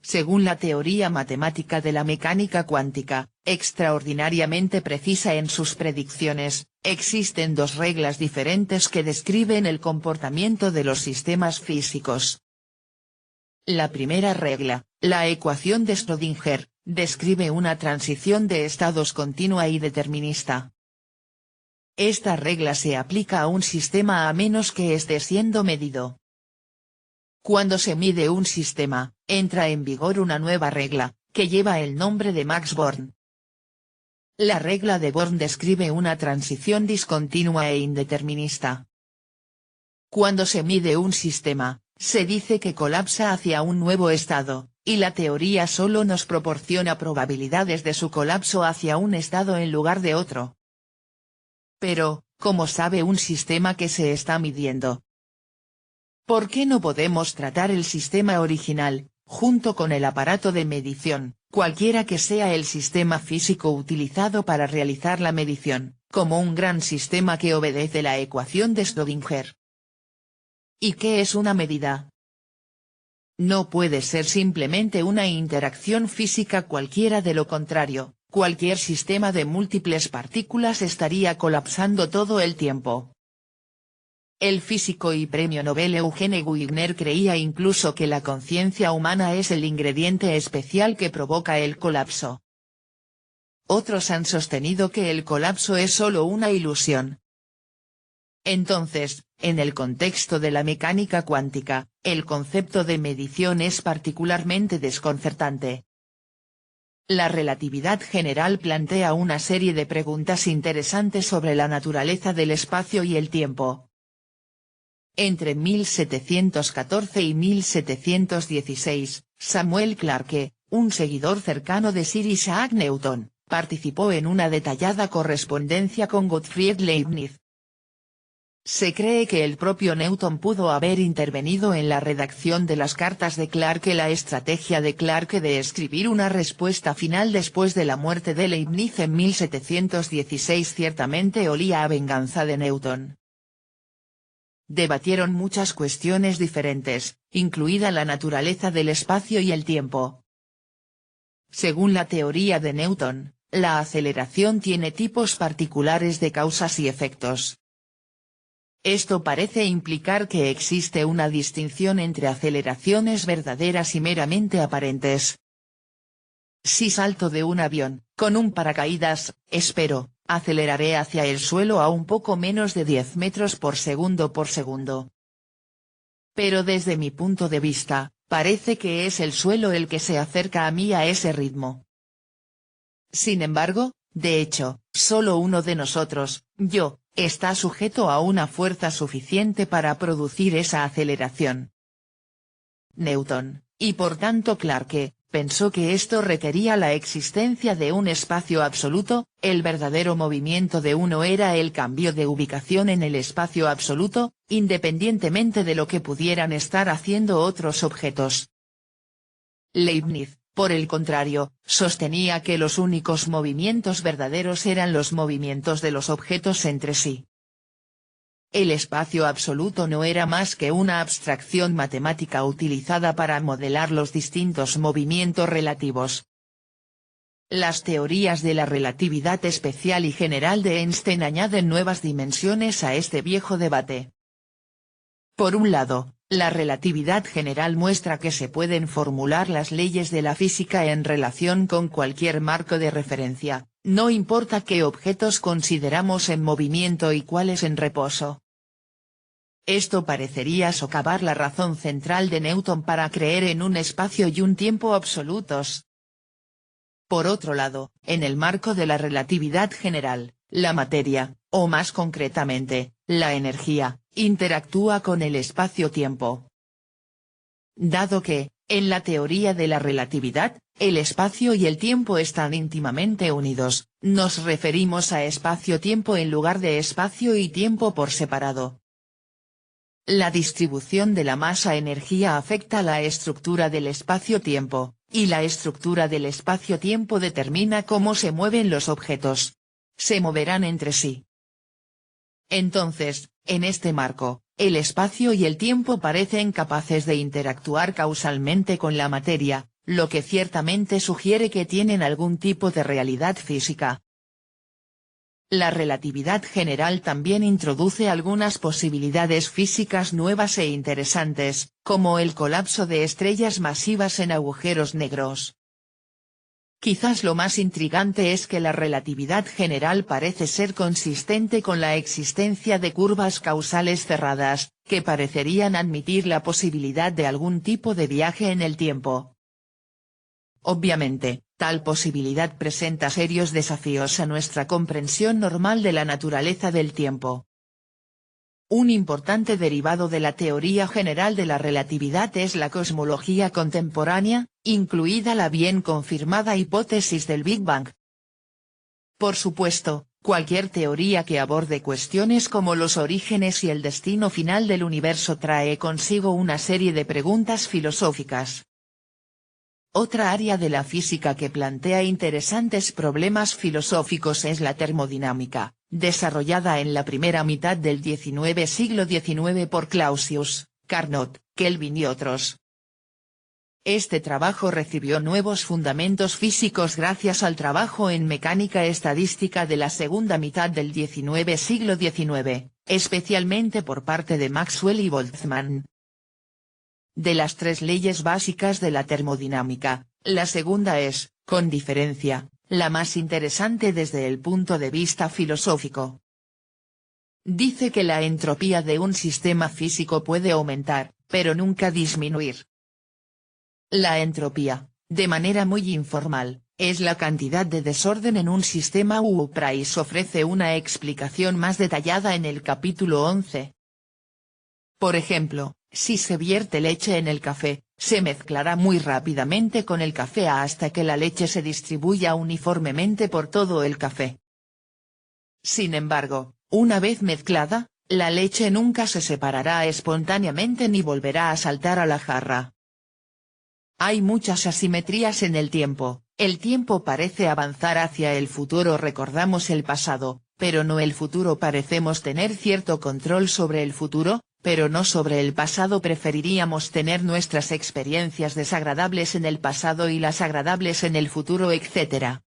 Según la teoría matemática de la mecánica cuántica, extraordinariamente precisa en sus predicciones, existen dos reglas diferentes que describen el comportamiento de los sistemas físicos. La primera regla, la ecuación de Schrödinger, describe una transición de estados continua y determinista. Esta regla se aplica a un sistema a menos que esté siendo medido. Cuando se mide un sistema, entra en vigor una nueva regla, que lleva el nombre de Max Born. La regla de Born describe una transición discontinua e indeterminista. Cuando se mide un sistema, se dice que colapsa hacia un nuevo estado, y la teoría solo nos proporciona probabilidades de su colapso hacia un estado en lugar de otro. Pero, ¿cómo sabe un sistema que se está midiendo? ¿Por qué no podemos tratar el sistema original, junto con el aparato de medición, cualquiera que sea el sistema físico utilizado para realizar la medición, como un gran sistema que obedece la ecuación de Schrödinger? ¿Y qué es una medida? No puede ser simplemente una interacción física cualquiera, de lo contrario, cualquier sistema de múltiples partículas estaría colapsando todo el tiempo. El físico y premio Nobel Eugene Wigner creía incluso que la conciencia humana es el ingrediente especial que provoca el colapso. Otros han sostenido que el colapso es solo una ilusión. Entonces, en el contexto de la mecánica cuántica, el concepto de medición es particularmente desconcertante. La relatividad general plantea una serie de preguntas interesantes sobre la naturaleza del espacio y el tiempo. Entre 1714 y 1716, Samuel Clarke, un seguidor cercano de Sir Isaac Newton, participó en una detallada correspondencia con Gottfried Leibniz. Se cree que el propio Newton pudo haber intervenido en la redacción de las cartas de Clarke. La estrategia de Clarke de escribir una respuesta final después de la muerte de Leibniz en 1716 ciertamente olía a venganza de Newton. Debatieron muchas cuestiones diferentes, incluida la naturaleza del espacio y el tiempo. Según la teoría de Newton, la aceleración tiene tipos particulares de causas y efectos. Esto parece implicar que existe una distinción entre aceleraciones verdaderas y meramente aparentes. Si salto de un avión, con un paracaídas, aceleraré hacia el suelo a un poco menos de 10 metros por segundo. Pero desde mi punto de vista, parece que es el suelo el que se acerca a mí a ese ritmo. Sin embargo, de hecho, solo uno de nosotros, yo, está sujeto a una fuerza suficiente para producir esa aceleración. Newton, y por tanto Clarke, pensó que esto requería la existencia de un espacio absoluto. El verdadero movimiento de uno era el cambio de ubicación en el espacio absoluto, independientemente de lo que pudieran estar haciendo otros objetos. Leibniz, por el contrario, sostenía que los únicos movimientos verdaderos eran los movimientos de los objetos entre sí. El espacio absoluto no era más que una abstracción matemática utilizada para modelar los distintos movimientos relativos. Las teorías de la relatividad especial y general de Einstein añaden nuevas dimensiones a este viejo debate. Por un lado, la relatividad general muestra que se pueden formular las leyes de la física en relación con cualquier marco de referencia, no importa qué objetos consideramos en movimiento y cuáles en reposo. Esto parecería socavar la razón central de Newton para creer en un espacio y un tiempo absolutos. Por otro lado, en el marco de la relatividad general, la materia, o más concretamente, la energía, interactúa con el espacio-tiempo. Dado que, en la teoría de la relatividad, el espacio y el tiempo están íntimamente unidos, nos referimos a espacio-tiempo en lugar de espacio y tiempo por separado. La distribución de la masa-energía afecta la estructura del espacio-tiempo, y la estructura del espacio-tiempo determina cómo se mueven los objetos. Se moverán entre sí. Entonces, en este marco, el espacio y el tiempo parecen capaces de interactuar causalmente con la materia, lo que ciertamente sugiere que tienen algún tipo de realidad física. La relatividad general también introduce algunas posibilidades físicas nuevas e interesantes, como el colapso de estrellas masivas en agujeros negros. Quizás lo más intrigante es que la relatividad general parece ser consistente con la existencia de curvas causales cerradas, que parecerían admitir la posibilidad de algún tipo de viaje en el tiempo. Obviamente, tal posibilidad presenta serios desafíos a nuestra comprensión normal de la naturaleza del tiempo. Un importante derivado de la teoría general de la relatividad es la cosmología contemporánea, incluida la bien confirmada hipótesis del Big Bang. Por supuesto, Cualquier teoría que aborde cuestiones como los orígenes y el destino final del universo trae consigo una serie de preguntas filosóficas. Otra área de la física que plantea interesantes problemas filosóficos es la termodinámica, desarrollada en la primera mitad del siglo XIX por Clausius, Carnot, Kelvin y otros. Este trabajo recibió nuevos fundamentos físicos gracias al trabajo en mecánica estadística de la segunda mitad del siglo XIX, especialmente por parte de Maxwell y Boltzmann. De las tres leyes básicas de la termodinámica, la segunda es, con diferencia, la más interesante desde el punto de vista filosófico. Dice que la entropía de un sistema físico puede aumentar, pero nunca disminuir. La entropía, de manera muy informal, es la cantidad de desorden en un sistema. Price ofrece una explicación más detallada en el capítulo 11. Por ejemplo, si se vierte leche en el café, se mezclará muy rápidamente con el café hasta que la leche se distribuya uniformemente por todo el café. Sin embargo, una vez mezclada, la leche nunca se separará espontáneamente ni volverá a saltar a la jarra. Hay muchas asimetrías en el tiempo parece avanzar hacia el futuro. Recordamos el pasado, pero no el futuro. Parecemos tener cierto control sobre el futuro, pero no sobre el pasado. Preferiríamos tener nuestras experiencias desagradables en el pasado y las agradables en el futuro, etc.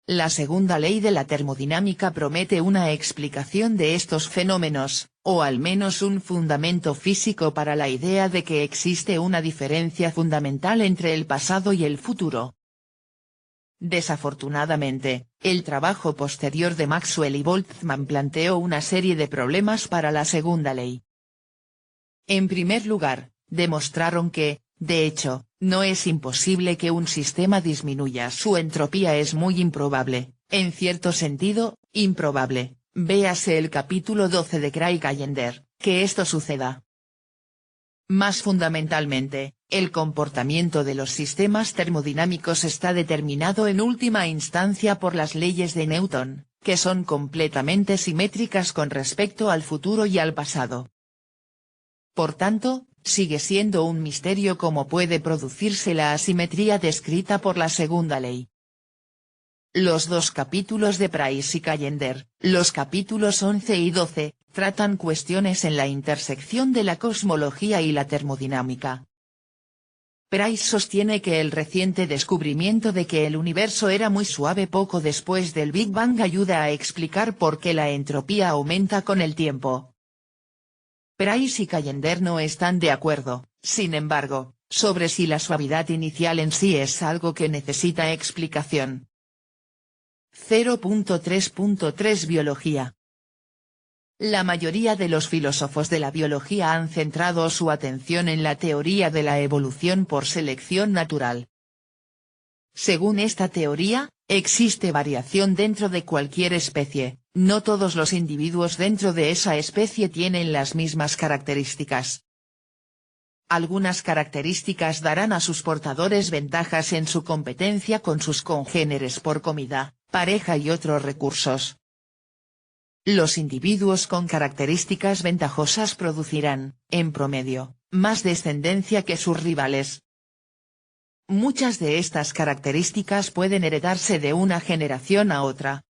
La segunda ley de la termodinámica promete una explicación de estos fenómenos, o al menos un fundamento físico para la idea de que existe una diferencia fundamental entre el pasado y el futuro. Desafortunadamente, el trabajo posterior de Maxwell y Boltzmann planteó una serie de problemas para la segunda ley. En primer lugar, demostraron que, de hecho, no es imposible que un sistema disminuya su entropía. Es muy improbable, en cierto sentido, improbable, véase el capítulo 12 de Craig-Callender, que esto suceda. Más fundamentalmente, el comportamiento de los sistemas termodinámicos está determinado en última instancia por las leyes de Newton, que son completamente simétricas con respecto al futuro y al pasado. Por tanto, sigue siendo un misterio cómo puede producirse la asimetría descrita por la segunda ley. Los dos capítulos de Price y Callender, los capítulos 11 y 12, tratan cuestiones en la intersección de la cosmología y la termodinámica. Price sostiene que el reciente descubrimiento de que el universo era muy suave poco después del Big Bang ayuda a explicar por qué la entropía aumenta con el tiempo. Price y Callender no están de acuerdo, sin embargo, sobre si la suavidad inicial en sí es algo que necesita explicación. 0.3.3 Biología. La mayoría de los filósofos de la biología han centrado su atención en la teoría de la evolución por selección natural. Según esta teoría, existe variación dentro de cualquier especie, no todos los individuos dentro de esa especie tienen las mismas características. Algunas características darán a sus portadores ventajas en su competencia con sus congéneres por comida, pareja y otros recursos. Los individuos con características ventajosas producirán, en promedio, más descendencia que sus rivales. Muchas de estas características pueden heredarse de una generación a otra.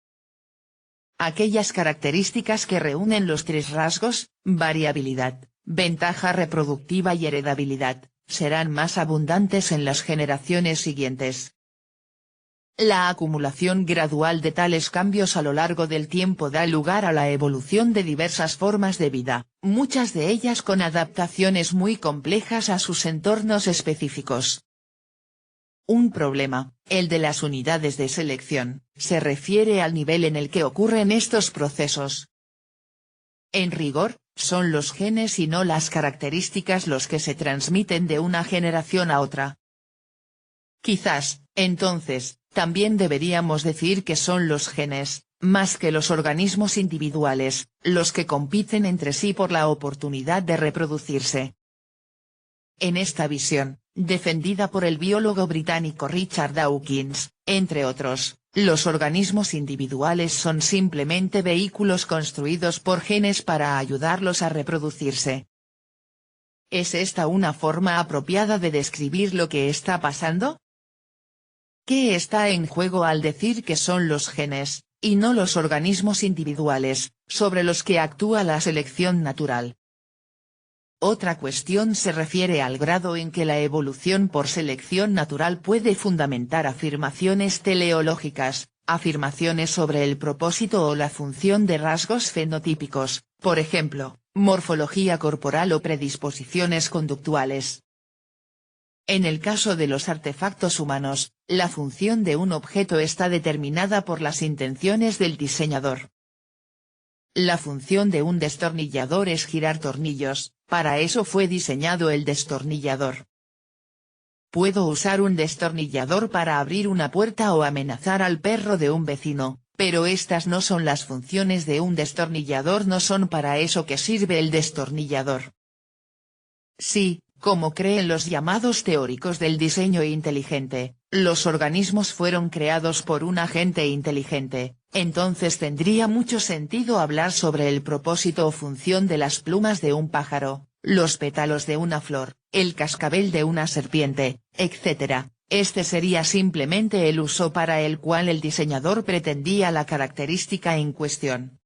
Aquellas características que reúnen los tres rasgos, variabilidad, ventaja reproductiva y heredabilidad, serán más abundantes en las generaciones siguientes. La acumulación gradual de tales cambios a lo largo del tiempo da lugar a la evolución de diversas formas de vida, muchas de ellas con adaptaciones muy complejas a sus entornos específicos. Un problema, el de las unidades de selección, se refiere al nivel en el que ocurren estos procesos. En rigor, son los genes y no las características los que se transmiten de una generación a otra. Quizás, entonces, también deberíamos decir que son los genes, más que los organismos individuales, los que compiten entre sí por la oportunidad de reproducirse. En esta visión, defendida por el biólogo británico Richard Dawkins, entre otros, Los organismos individuales son simplemente vehículos construidos por genes para ayudarlos a reproducirse. ¿Es esta una forma apropiada de describir lo que está pasando? ¿Qué está en juego al decir que son los genes, y no los organismos individuales, sobre los que actúa la selección natural? Otra cuestión se refiere al grado en que la evolución por selección natural puede fundamentar afirmaciones teleológicas, afirmaciones sobre el propósito o la función de rasgos fenotípicos, por ejemplo, morfología corporal o predisposiciones conductuales. En el caso de los artefactos humanos, la función de un objeto está determinada por las intenciones del diseñador. La función de un destornillador es girar tornillos, para eso fue diseñado el destornillador. Puedo usar un destornillador para abrir una puerta o amenazar al perro de un vecino, pero estas no son las funciones de un destornillador, no son para eso que sirve el destornillador. Sí, como creen los llamados teóricos del diseño inteligente, los organismos fueron creados por un agente inteligente, entonces tendría mucho sentido hablar sobre el propósito o función de las plumas de un pájaro, los pétalos de una flor, el cascabel de una serpiente, etc. Este sería simplemente el uso para el cual el diseñador pretendía la característica en cuestión.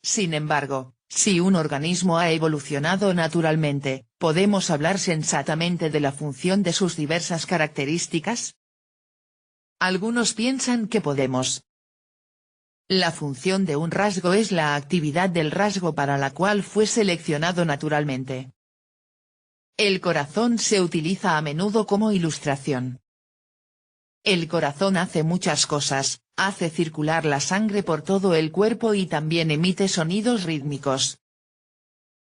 Sin embargo, si un organismo ha evolucionado naturalmente, ¿podemos hablar sensatamente de la función de sus diversas características? Algunos piensan que podemos. La función de un rasgo es la actividad del rasgo para la cual fue seleccionado naturalmente. El corazón se utiliza a menudo como ilustración. El corazón hace muchas cosas, hace circular la sangre por todo el cuerpo y también emite sonidos rítmicos.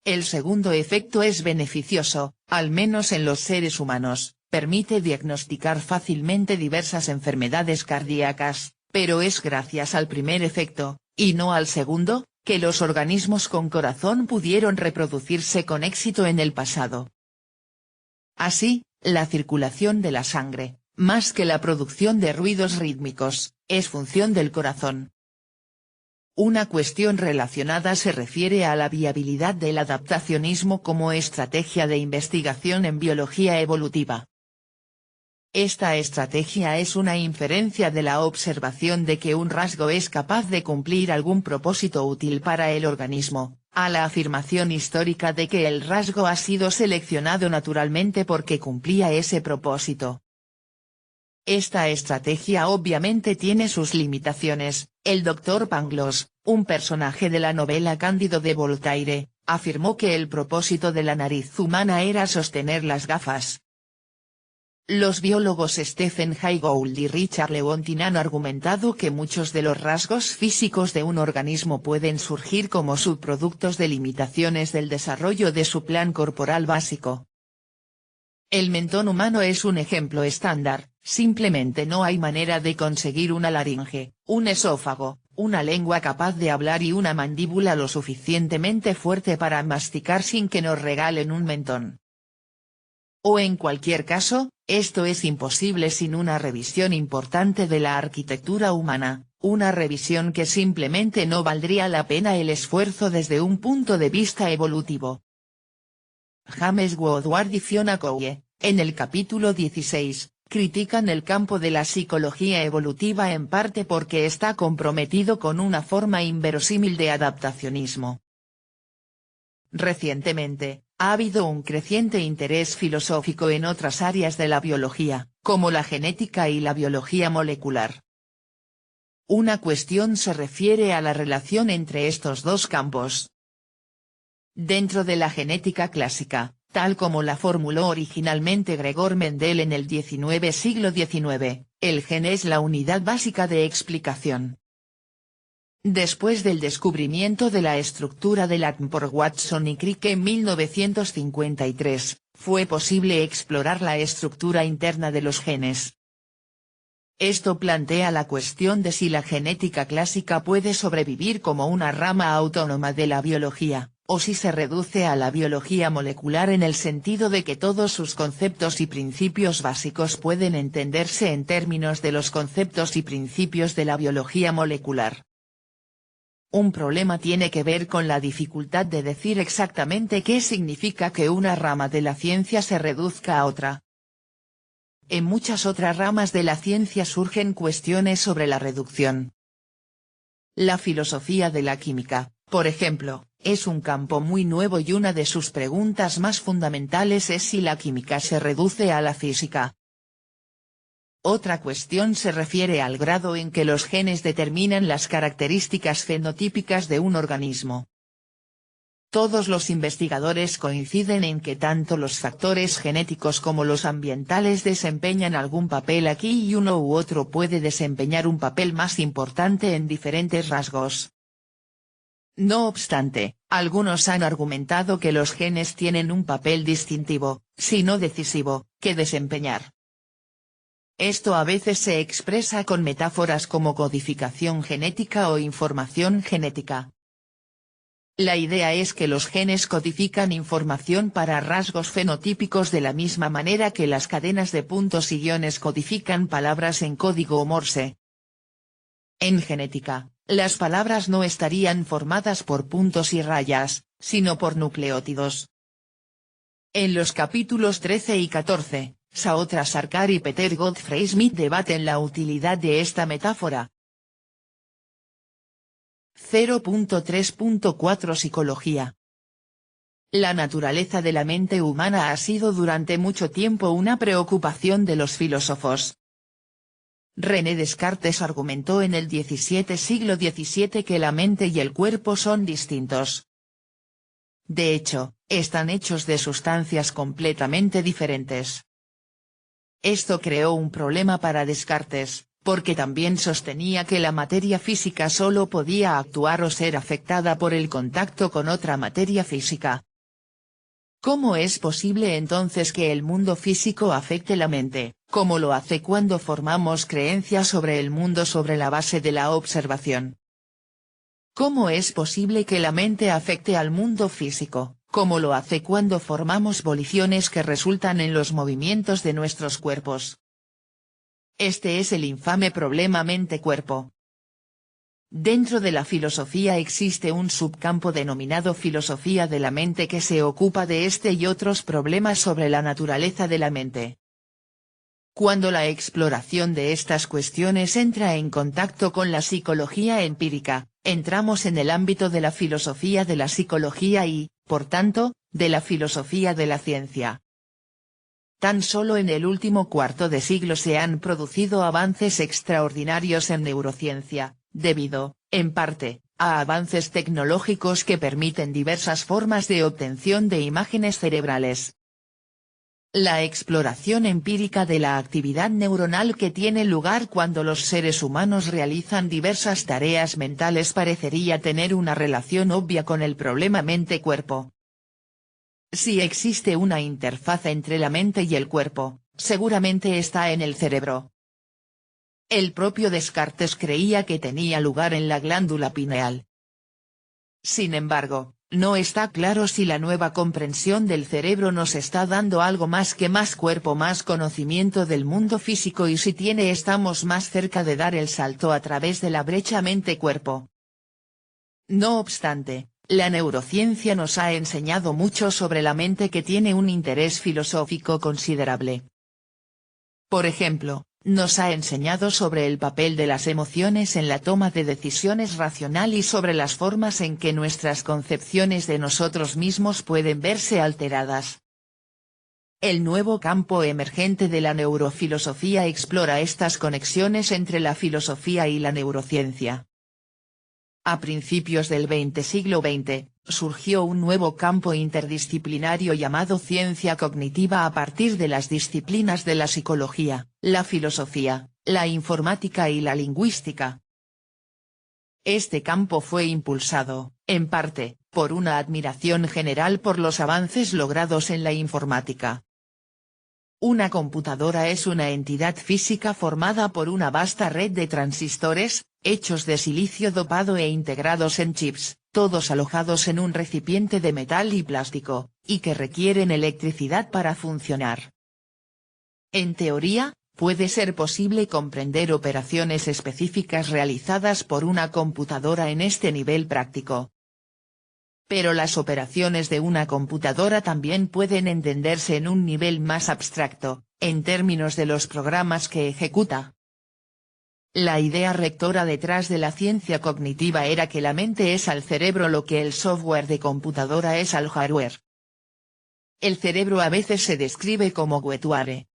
El segundo efecto es beneficioso, al menos en los seres humanos, permite diagnosticar fácilmente diversas enfermedades cardíacas, pero es gracias al primer efecto, y no al segundo, que los organismos con corazón pudieron reproducirse con éxito en el pasado. Así, la circulación de la sangre, más que la producción de ruidos rítmicos, es función del corazón. Una cuestión relacionada se refiere a la viabilidad del adaptacionismo como estrategia de investigación en biología evolutiva. Esta estrategia es una inferencia de la observación de que un rasgo es capaz de cumplir algún propósito útil para el organismo, a la afirmación histórica de que el rasgo ha sido seleccionado naturalmente porque cumplía ese propósito. Esta estrategia obviamente tiene sus limitaciones. El Dr. Pangloss, un personaje de la novela Cándido de Voltaire, afirmó que el propósito de la nariz humana era sostener las gafas. Los biólogos Stephen Jay Gould y Richard Lewontin han argumentado que muchos de los rasgos físicos de un organismo pueden surgir como subproductos de limitaciones del desarrollo de su plan corporal básico. El mentón humano es un ejemplo estándar, simplemente no hay manera de conseguir una laringe, un esófago, una lengua capaz de hablar y una mandíbula lo suficientemente fuerte para masticar sin que nos regalen un mentón. O en cualquier caso, esto es imposible sin una revisión importante de la arquitectura humana, una revisión que simplemente no valdría la pena el esfuerzo desde un punto de vista evolutivo. James Woodward y Fiona Cowie, en el capítulo 16, critican el campo de la psicología evolutiva en parte porque está comprometido con una forma inverosímil de adaptacionismo. Recientemente, ha habido un creciente interés filosófico en otras áreas de la biología, como la genética y la biología molecular. Una cuestión se refiere a la relación entre estos dos campos. Dentro de la genética clásica, tal como la formuló originalmente Gregor Mendel en el siglo XIX, el gen es la unidad básica de explicación. Después del descubrimiento de la estructura del ADN por Watson y Crick en 1953, fue posible explorar la estructura interna de los genes. Esto plantea la cuestión de si la genética clásica puede sobrevivir como una rama autónoma de la biología, o si se reduce a la biología molecular en el sentido de que todos sus conceptos y principios básicos pueden entenderse en términos de los conceptos y principios de la biología molecular. Un problema tiene que ver con la dificultad de decir exactamente qué significa que una rama de la ciencia se reduzca a otra. En muchas otras ramas de la ciencia surgen cuestiones sobre la reducción. La filosofía de la química, por ejemplo, es un campo muy nuevo y una de sus preguntas más fundamentales es si la química se reduce a la física. Otra cuestión se refiere al grado en que los genes determinan las características fenotípicas de un organismo. Todos los investigadores coinciden en que tanto los factores genéticos como los ambientales desempeñan algún papel aquí y uno u otro puede desempeñar un papel más importante en diferentes rasgos. No obstante, algunos han argumentado que los genes tienen un papel distintivo, si no decisivo, que desempeñar. Esto a veces se expresa con metáforas como codificación genética o información genética. La idea es que los genes codifican información para rasgos fenotípicos de la misma manera que las cadenas de puntos y guiones codifican palabras en código Morse. En genética, las palabras no estarían formadas por puntos y rayas, sino por nucleótidos. En los capítulos 13 y 14, Saotra Sarkar y Peter Godfrey Smith debaten la utilidad de esta metáfora. 0.3.4 Psicología. La naturaleza de la mente humana ha sido durante mucho tiempo una preocupación de los filósofos. René Descartes argumentó en el siglo XVII que la mente y el cuerpo son distintos. De hecho, están hechos de sustancias completamente diferentes. Esto creó un problema para Descartes, porque también sostenía que la materia física solo podía actuar o ser afectada por el contacto con otra materia física. ¿Cómo es posible entonces que el mundo físico afecte la mente, como lo hace cuando formamos creencias sobre el mundo sobre la base de la observación? ¿Cómo es posible que la mente afecte al mundo físico, como lo hace cuando formamos voliciones que resultan en los movimientos de nuestros cuerpos? Este es el infame problema mente-cuerpo. Dentro de la filosofía existe un subcampo denominado filosofía de la mente que se ocupa de este y otros problemas sobre la naturaleza de la mente. Cuando la exploración de estas cuestiones entra en contacto con la psicología empírica, entramos en el ámbito de la filosofía de la psicología y, por tanto, de la filosofía de la ciencia. Tan solo en el último cuarto de siglo se han producido avances extraordinarios en neurociencia, debido, en parte, a avances tecnológicos que permiten diversas formas de obtención de imágenes cerebrales. La exploración empírica de la actividad neuronal que tiene lugar cuando los seres humanos realizan diversas tareas mentales parecería tener una relación obvia con el problema mente-cuerpo. Si existe una interfaz entre la mente y el cuerpo, seguramente está en el cerebro. El propio Descartes creía que tenía lugar en la glándula pineal. Sin embargo, no está claro si la nueva comprensión del cerebro nos está dando algo más que más cuerpo, más conocimiento del mundo físico y si estamos más cerca de dar el salto a través de la brecha mente-cuerpo. No obstante, la neurociencia nos ha enseñado mucho sobre la mente que tiene un interés filosófico considerable. Por ejemplo, nos ha enseñado sobre el papel de las emociones en la toma de decisiones racional y sobre las formas en que nuestras concepciones de nosotros mismos pueden verse alteradas. El nuevo campo emergente de la neurofilosofía explora estas conexiones entre la filosofía y la neurociencia. A principios del siglo XX, surgió un nuevo campo interdisciplinario llamado ciencia cognitiva a partir de las disciplinas de la psicología, la filosofía, la informática y la lingüística. Este campo fue impulsado, en parte, por una admiración general por los avances logrados en la informática. Una computadora es una entidad física formada por una vasta red de transistores, hechos de silicio dopado e integrados en chips, todos alojados en un recipiente de metal y plástico, y que requieren electricidad para funcionar. En teoría, puede ser posible comprender operaciones específicas realizadas por una computadora en este nivel práctico. Pero las operaciones de una computadora también pueden entenderse en un nivel más abstracto, en términos de los programas que ejecuta. La idea rectora detrás de la ciencia cognitiva era que la mente es al cerebro lo que el software de computadora es al hardware. El cerebro a veces se describe como "guetuare".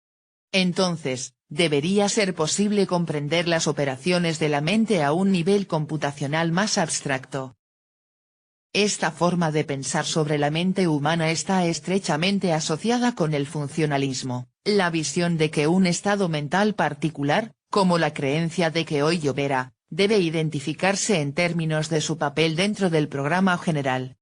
Entonces, debería ser posible comprender las operaciones de la mente a un nivel computacional más abstracto. Esta forma de pensar sobre la mente humana está estrechamente asociada con el funcionalismo, la visión de que un estado mental particular, como la creencia de que hoy lloverá, debe identificarse en términos de su papel dentro del programa general.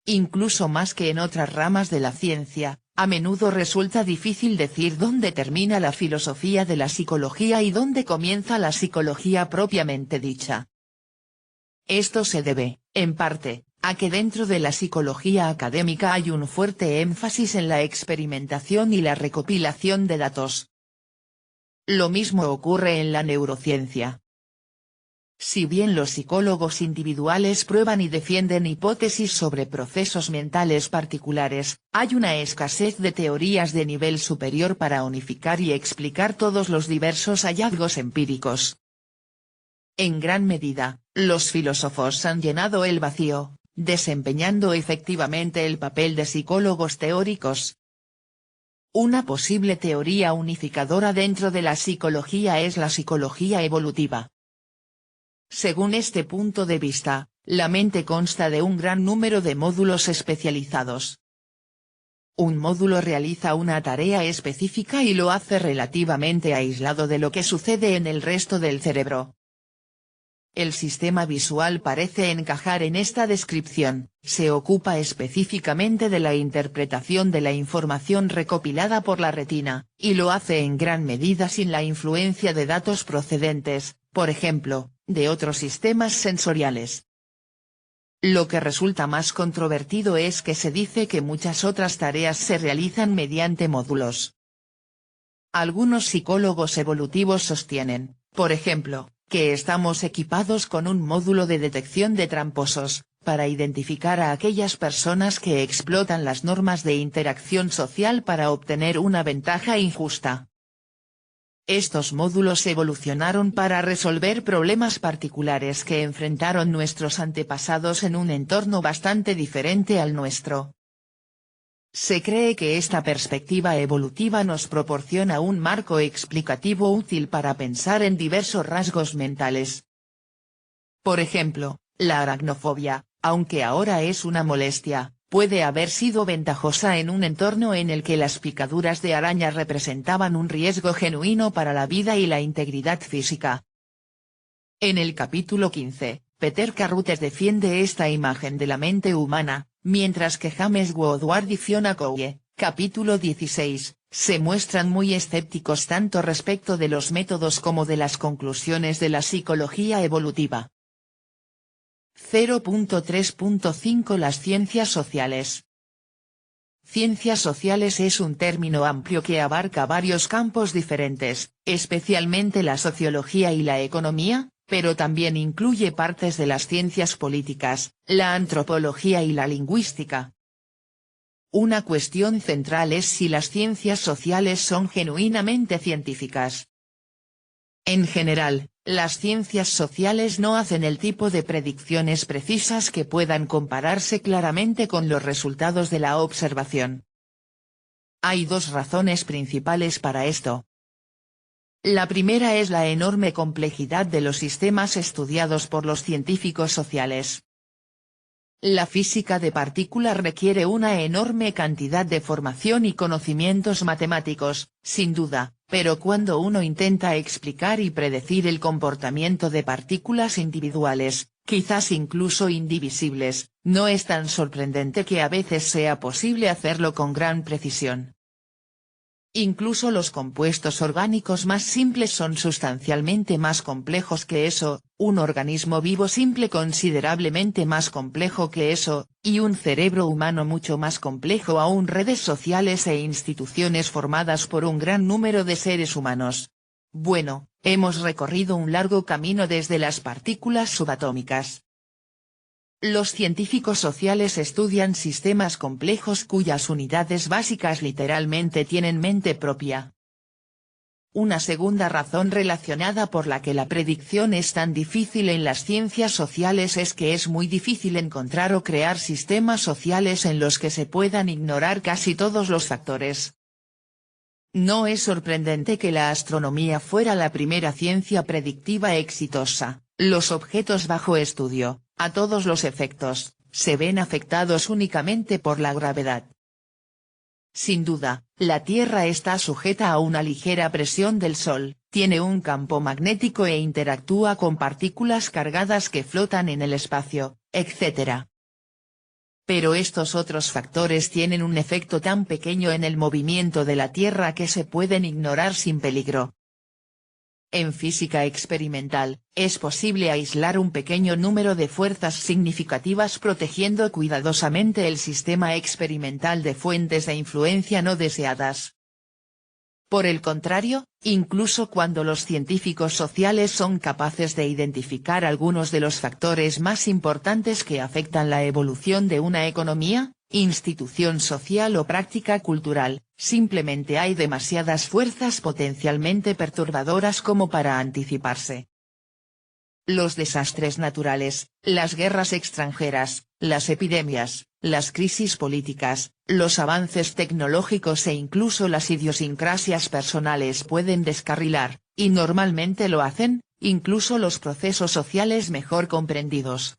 Incluso más que en otras ramas de la ciencia, a menudo resulta difícil decir dónde termina la filosofía de la psicología y dónde comienza la psicología propiamente dicha. Esto se debe, en parte, a que dentro de la psicología académica hay un fuerte énfasis en la experimentación y la recopilación de datos. Lo mismo ocurre en la neurociencia. Si bien los psicólogos individuales prueban y defienden hipótesis sobre procesos mentales particulares, hay una escasez de teorías de nivel superior para unificar y explicar todos los diversos hallazgos empíricos. En gran medida, los filósofos han llenado el vacío, desempeñando efectivamente el papel de psicólogos teóricos. Una posible teoría unificadora dentro de la psicología es la psicología evolutiva. Según este punto de vista, la mente consta de un gran número de módulos especializados. Un módulo realiza una tarea específica y lo hace relativamente aislado de lo que sucede en el resto del cerebro. El sistema visual parece encajar en esta descripción, se ocupa específicamente de la interpretación de la información recopilada por la retina, y lo hace en gran medida sin la influencia de datos procedentes, por ejemplo, de otros sistemas sensoriales. Lo que resulta más controvertido es que se dice que muchas otras tareas se realizan mediante módulos. Algunos psicólogos evolutivos sostienen, por ejemplo, que estamos equipados con un módulo de detección de tramposos, para identificar a aquellas personas que explotan las normas de interacción social para obtener una ventaja injusta. Estos módulos evolucionaron para resolver problemas particulares que enfrentaron nuestros antepasados en un entorno bastante diferente al nuestro. Se cree que esta perspectiva evolutiva nos proporciona un marco explicativo útil para pensar en diversos rasgos mentales. Por ejemplo, la aracnofobia, aunque ahora es una molestia, puede haber sido ventajosa en un entorno en el que las picaduras de araña representaban un riesgo genuino para la vida y la integridad física. En el capítulo 15, Peter Carruthers defiende esta imagen de la mente humana, mientras que James Woodward y Fiona Cowie, capítulo 16, se muestran muy escépticos tanto respecto de los métodos como de las conclusiones de la psicología evolutiva. 0.3.5 Las ciencias sociales. Ciencias sociales es un término amplio que abarca varios campos diferentes, especialmente la sociología y la economía, pero también incluye partes de las ciencias políticas, la antropología y la lingüística. Una cuestión central es si las ciencias sociales son genuinamente científicas. En general, las ciencias sociales no hacen el tipo de predicciones precisas que puedan compararse claramente con los resultados de la observación. Hay dos razones principales para esto. La primera es la enorme complejidad de los sistemas estudiados por los científicos sociales. La física de partículas requiere una enorme cantidad de formación y conocimientos matemáticos, sin duda, pero cuando uno intenta explicar y predecir el comportamiento de partículas individuales, quizás incluso indivisibles, no es tan sorprendente que a veces sea posible hacerlo con gran precisión. Incluso los compuestos orgánicos más simples son sustancialmente más complejos que eso, un organismo vivo simple considerablemente más complejo que eso, y un cerebro humano mucho más complejo aún. Redes sociales e instituciones formadas por un gran número de seres humanos. Bueno, hemos recorrido un largo camino desde las partículas subatómicas. Los científicos sociales estudian sistemas complejos cuyas unidades básicas literalmente tienen mente propia. Una segunda razón relacionada por la que la predicción es tan difícil en las ciencias sociales es que es muy difícil encontrar o crear sistemas sociales en los que se puedan ignorar casi todos los factores. No es sorprendente que la astronomía fuera la primera ciencia predictiva exitosa. Los objetos bajo estudio, a todos los efectos, se ven afectados únicamente por la gravedad. Sin duda, la Tierra está sujeta a una ligera presión del Sol, tiene un campo magnético e interactúa con partículas cargadas que flotan en el espacio, etc. Pero estos otros factores tienen un efecto tan pequeño en el movimiento de la Tierra que se pueden ignorar sin peligro. En física experimental, es posible aislar un pequeño número de fuerzas significativas protegiendo cuidadosamente el sistema experimental de fuentes de influencia no deseadas. Por el contrario, incluso cuando los científicos sociales son capaces de identificar algunos de los factores más importantes que afectan la evolución de una economía, institución social o práctica cultural, simplemente hay demasiadas fuerzas potencialmente perturbadoras como para anticiparse. Los desastres naturales, las guerras extranjeras, las epidemias, las crisis políticas, los avances tecnológicos e incluso las idiosincrasias personales pueden descarrilar, y normalmente lo hacen, incluso los procesos sociales mejor comprendidos.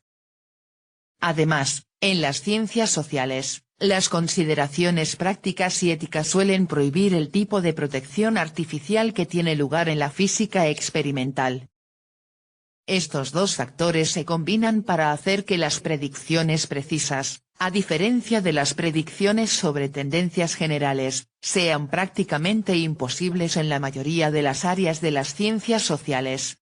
Además, en las ciencias sociales, las consideraciones prácticas y éticas suelen prohibir el tipo de protección artificial que tiene lugar en la física experimental. Estos dos factores se combinan para hacer que las predicciones precisas, a diferencia de las predicciones sobre tendencias generales, sean prácticamente imposibles en la mayoría de las áreas de las ciencias sociales.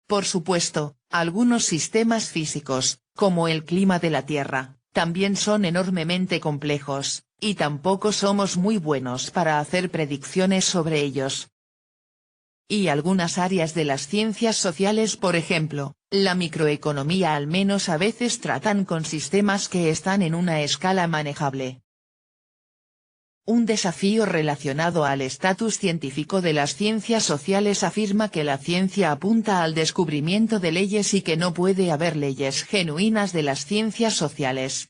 Por supuesto, algunos sistemas físicos, como el clima de la Tierra, también son enormemente complejos, y tampoco somos muy buenos para hacer predicciones sobre ellos. Y algunas áreas de las ciencias sociales, por ejemplo, la microeconomía, al menos a veces tratan con sistemas que están en una escala manejable. Un desafío relacionado al estatus científico de las ciencias sociales afirma que la ciencia apunta al descubrimiento de leyes y que no puede haber leyes genuinas de las ciencias sociales.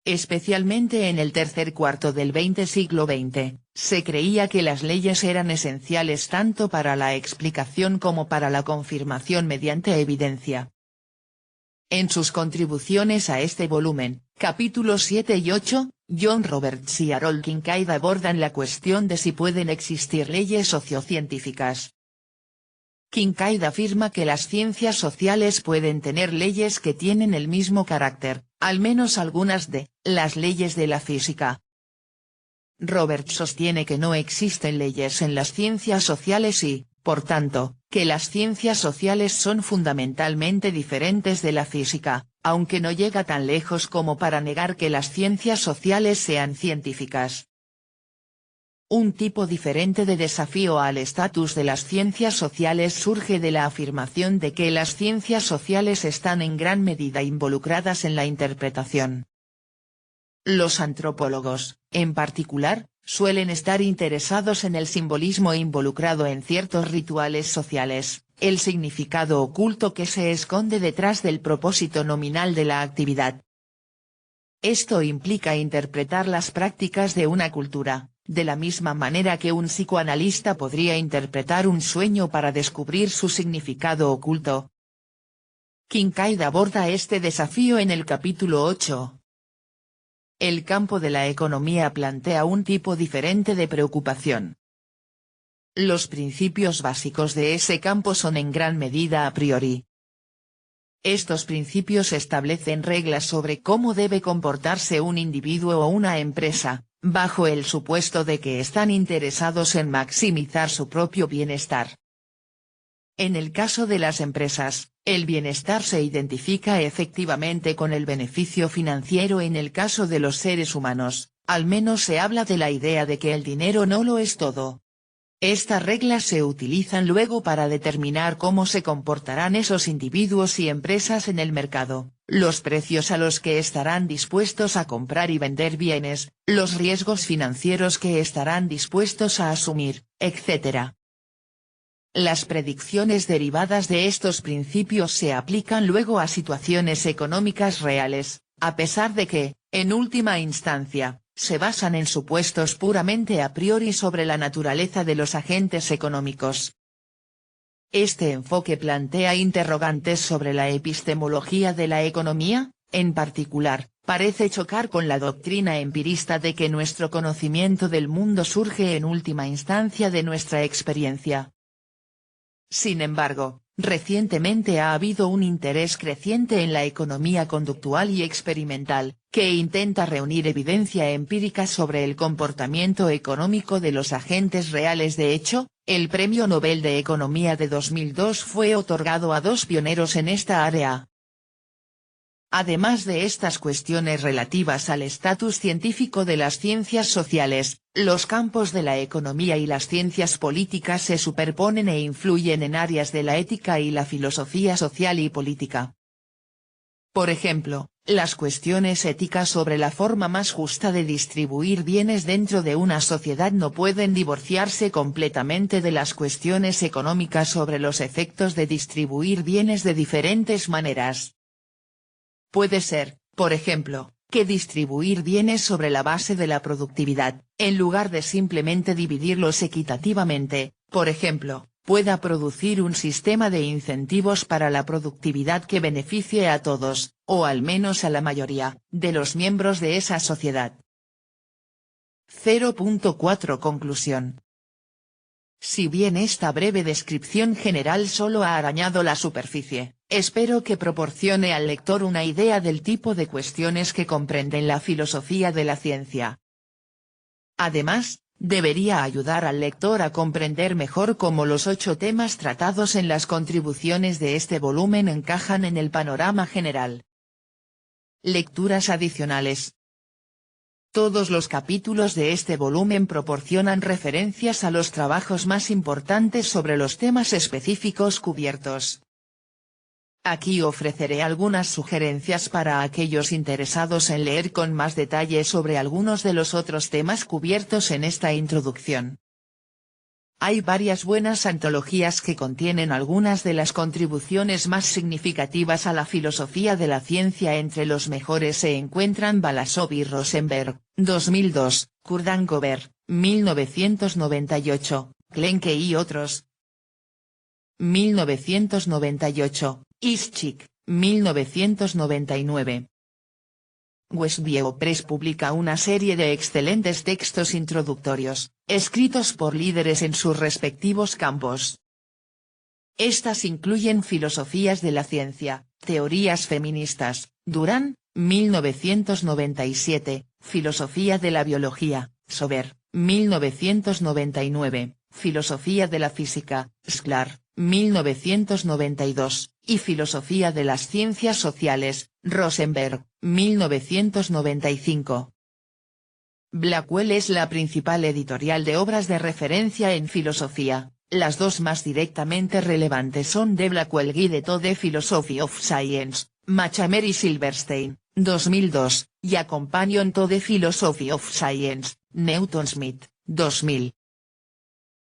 Especialmente en el tercer cuarto del siglo XX, se creía que las leyes eran esenciales tanto para la explicación como para la confirmación mediante evidencia. En sus contribuciones a este volumen, capítulos 7 y 8, John Roberts y Harold Kincaid abordan la cuestión de si pueden existir leyes sociocientíficas. Kincaid afirma que las ciencias sociales pueden tener leyes que tienen el mismo carácter, al menos algunas de, las leyes de la física. Roberts sostiene que no existen leyes en las ciencias sociales y, por tanto, que las ciencias sociales son fundamentalmente diferentes de la física, aunque no llega tan lejos como para negar que las ciencias sociales sean científicas. Un tipo diferente de desafío al estatus de las ciencias sociales surge de la afirmación de que las ciencias sociales están en gran medida involucradas en la interpretación. Los antropólogos, en particular, suelen estar interesados en el simbolismo involucrado en ciertos rituales sociales, el significado oculto que se esconde detrás del propósito nominal de la actividad. Esto implica interpretar las prácticas de una cultura, de la misma manera que un psicoanalista podría interpretar un sueño para descubrir su significado oculto. Kincaid aborda este desafío en el capítulo 8. El campo de la economía plantea un tipo diferente de preocupación. Los principios básicos de ese campo son en gran medida a priori. Estos principios establecen reglas sobre cómo debe comportarse un individuo o una empresa, bajo el supuesto de que están interesados en maximizar su propio bienestar. En el caso de las empresas, el bienestar se identifica efectivamente con el beneficio financiero. En el caso de los seres humanos, al menos se habla de la idea de que el dinero no lo es todo. Estas reglas se utilizan luego para determinar cómo se comportarán esos individuos y empresas en el mercado, los precios a los que estarán dispuestos a comprar y vender bienes, los riesgos financieros que estarán dispuestos a asumir, etc. Las predicciones derivadas de estos principios se aplican luego a situaciones económicas reales, a pesar de que, en última instancia, se basan en supuestos puramente a priori sobre la naturaleza de los agentes económicos. Este enfoque plantea interrogantes sobre la epistemología de la economía, en particular, parece chocar con la doctrina empirista de que nuestro conocimiento del mundo surge en última instancia de nuestra experiencia. Sin embargo, recientemente ha habido un interés creciente en la economía conductual y experimental, que intenta reunir evidencia empírica sobre el comportamiento económico de los agentes reales. De hecho, el Premio Nobel de Economía de 2002 fue otorgado a dos pioneros en esta área. Además de estas cuestiones relativas al estatus científico de las ciencias sociales, los campos de la economía y las ciencias políticas se superponen e influyen en áreas de la ética y la filosofía social y política. Por ejemplo, las cuestiones éticas sobre la forma más justa de distribuir bienes dentro de una sociedad no pueden divorciarse completamente de las cuestiones económicas sobre los efectos de distribuir bienes de diferentes maneras. Puede ser, por ejemplo, que distribuir bienes sobre la base de la productividad, en lugar de simplemente dividirlos equitativamente, por ejemplo, pueda producir un sistema de incentivos para la productividad que beneficie a todos, o al menos a la mayoría, de los miembros de esa sociedad. 0.4 Conclusión. Si bien esta breve descripción general solo ha arañado la superficie, espero que proporcione al lector una idea del tipo de cuestiones que comprenden la filosofía de la ciencia. Además, debería ayudar al lector a comprender mejor cómo los 8 temas tratados en las contribuciones de este volumen encajan en el panorama general. Lecturas adicionales. Todos los capítulos de este volumen proporcionan referencias a los trabajos más importantes sobre los temas específicos cubiertos. Aquí ofreceré algunas sugerencias para aquellos interesados en leer con más detalle sobre algunos de los otros temas cubiertos en esta introducción. Hay varias buenas antologías que contienen algunas de las contribuciones más significativas a la filosofía de la ciencia. Entre los mejores se encuentran Balasov y Rosenberg, 2002, Kurdangover, 1998, Klenke y otros. 1998, Ischik, 1999. Westview Press publica una serie de excelentes textos introductorios, escritos por líderes en sus respectivos campos. Estas incluyen Filosofías de la ciencia, teorías feministas, Durán, 1997, Filosofía de la biología, Sober, 1999, Filosofía de la física, Sklar, 1992, y Filosofía de las ciencias sociales, Rosenberg, 1995. Blackwell es la principal editorial de obras de referencia en filosofía. Las dos más directamente relevantes son The Blackwell Guide to the Philosophy of Science, Machamer y Silverstein, 2002, y A Companion to the Philosophy of Science, Newton Smith, 2000.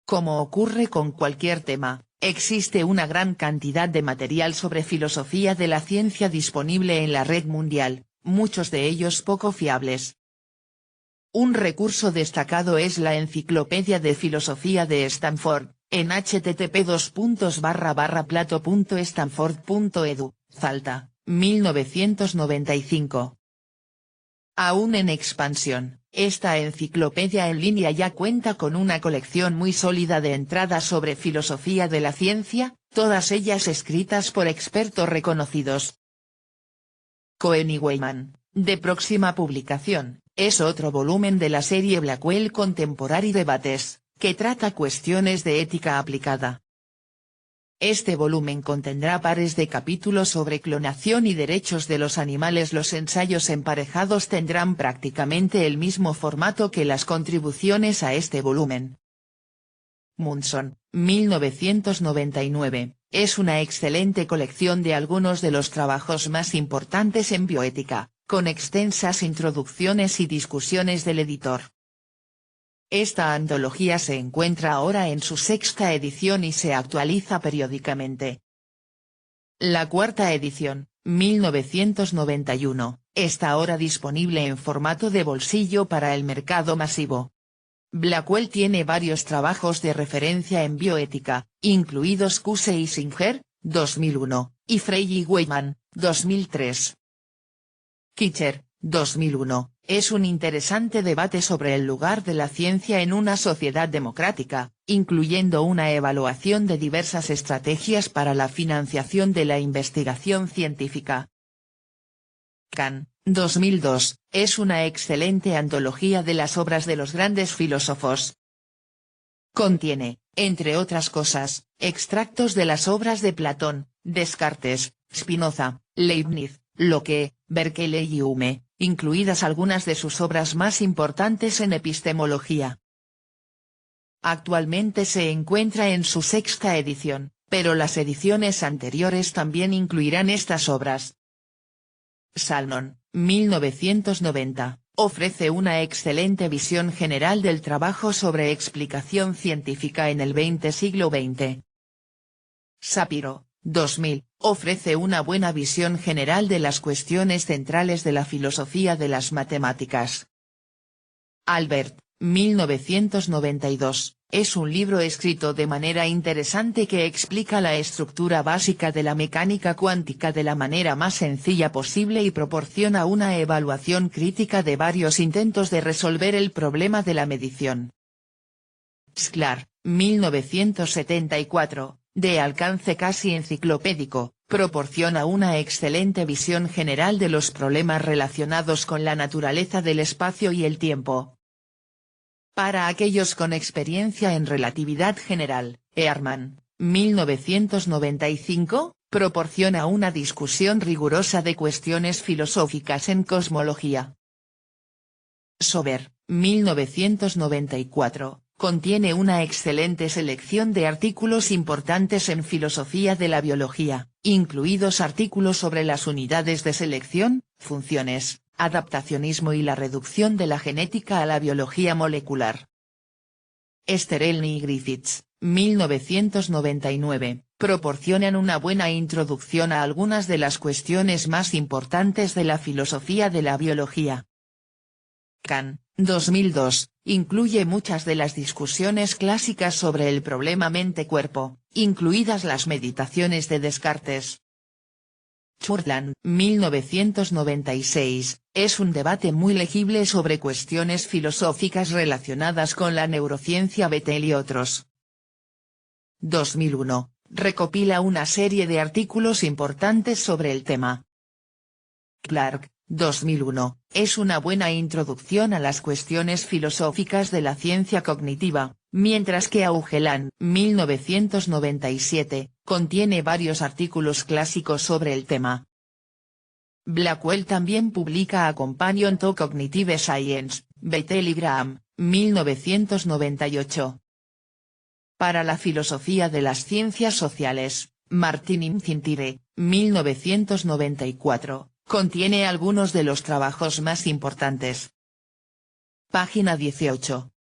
Como ocurre con cualquier tema, existe una gran cantidad de material sobre filosofía de la ciencia disponible en la red mundial, muchos de ellos poco fiables. Un recurso destacado es la Enciclopedia de Filosofía de Stanford, en http://plato.stanford.edu, Salta, 1995. Aún en expansión, esta enciclopedia en línea ya cuenta con una colección muy sólida de entradas sobre filosofía de la ciencia, todas ellas escritas por expertos reconocidos. Cohen y Weyman, de próxima publicación, es otro volumen de la serie Blackwell Contemporary Debates, que trata cuestiones de ética aplicada. Este volumen contendrá pares de capítulos sobre clonación y derechos de los animales. Los ensayos emparejados tendrán prácticamente el mismo formato que las contribuciones a este volumen. Munson, 1999, es una excelente colección de algunos de los trabajos más importantes en bioética, con extensas introducciones y discusiones del editor. Esta antología se encuentra ahora en su 6ª edición y se actualiza periódicamente. La 4ª edición, 1991, está ahora disponible en formato de bolsillo para el mercado masivo. Blackwell tiene varios trabajos de referencia en bioética, incluidos Cuse y Singer, 2001, y Frey y Weyman, 2003. Kitcher, 2001, es un interesante debate sobre el lugar de la ciencia en una sociedad democrática, incluyendo una evaluación de diversas estrategias para la financiación de la investigación científica. Kahn, 2002, es una excelente antología de las obras de los grandes filósofos. Contiene, entre otras cosas, extractos de las obras de Platón, Descartes, Spinoza, Leibniz, Locke, Berkeley y Hume, incluidas algunas de sus obras más importantes en epistemología. Actualmente se encuentra en su 6ª edición, pero las ediciones anteriores también incluirán estas obras. Salmon, 1990, ofrece una excelente visión general del trabajo sobre explicación científica en el siglo XX. Shapiro, 2000, ofrece una buena visión general de las cuestiones centrales de la filosofía de las matemáticas. Albert, 1992, es un libro escrito de manera interesante que explica la estructura básica de la mecánica cuántica de la manera más sencilla posible y proporciona una evaluación crítica de varios intentos de resolver el problema de la medición. Sklar, 1974, de alcance casi enciclopédico, proporciona una excelente visión general de los problemas relacionados con la naturaleza del espacio y el tiempo. Para aquellos con experiencia en relatividad general, Ehrman, 1995, proporciona una discusión rigurosa de cuestiones filosóficas en cosmología. Sober, 1994, contiene una excelente selección de artículos importantes en filosofía de la biología, incluidos artículos sobre las unidades de selección, funciones, adaptacionismo y la reducción de la genética a la biología molecular. Sterelny y Griffiths, 1999, proporcionan una buena introducción a algunas de las cuestiones más importantes de la filosofía de la biología. Kahn, 2002, incluye muchas de las discusiones clásicas sobre el problema mente-cuerpo, incluidas las meditaciones de Descartes. Churland, 1996, es un debate muy legible sobre cuestiones filosóficas relacionadas con la neurociencia Bethel y otros. 2001, recopila una serie de artículos importantes sobre el tema. Clark, 2001, es una buena introducción a las cuestiones filosóficas de la ciencia cognitiva, mientras que Augelan, 1997, contiene varios artículos clásicos sobre el tema. Blackwell también publica A Companion to Cognitive Science, Bethel y Graham, 1998. Para la filosofía de las ciencias sociales, Martin Imcintire, 1994, contiene algunos de los trabajos más importantes. Página 18.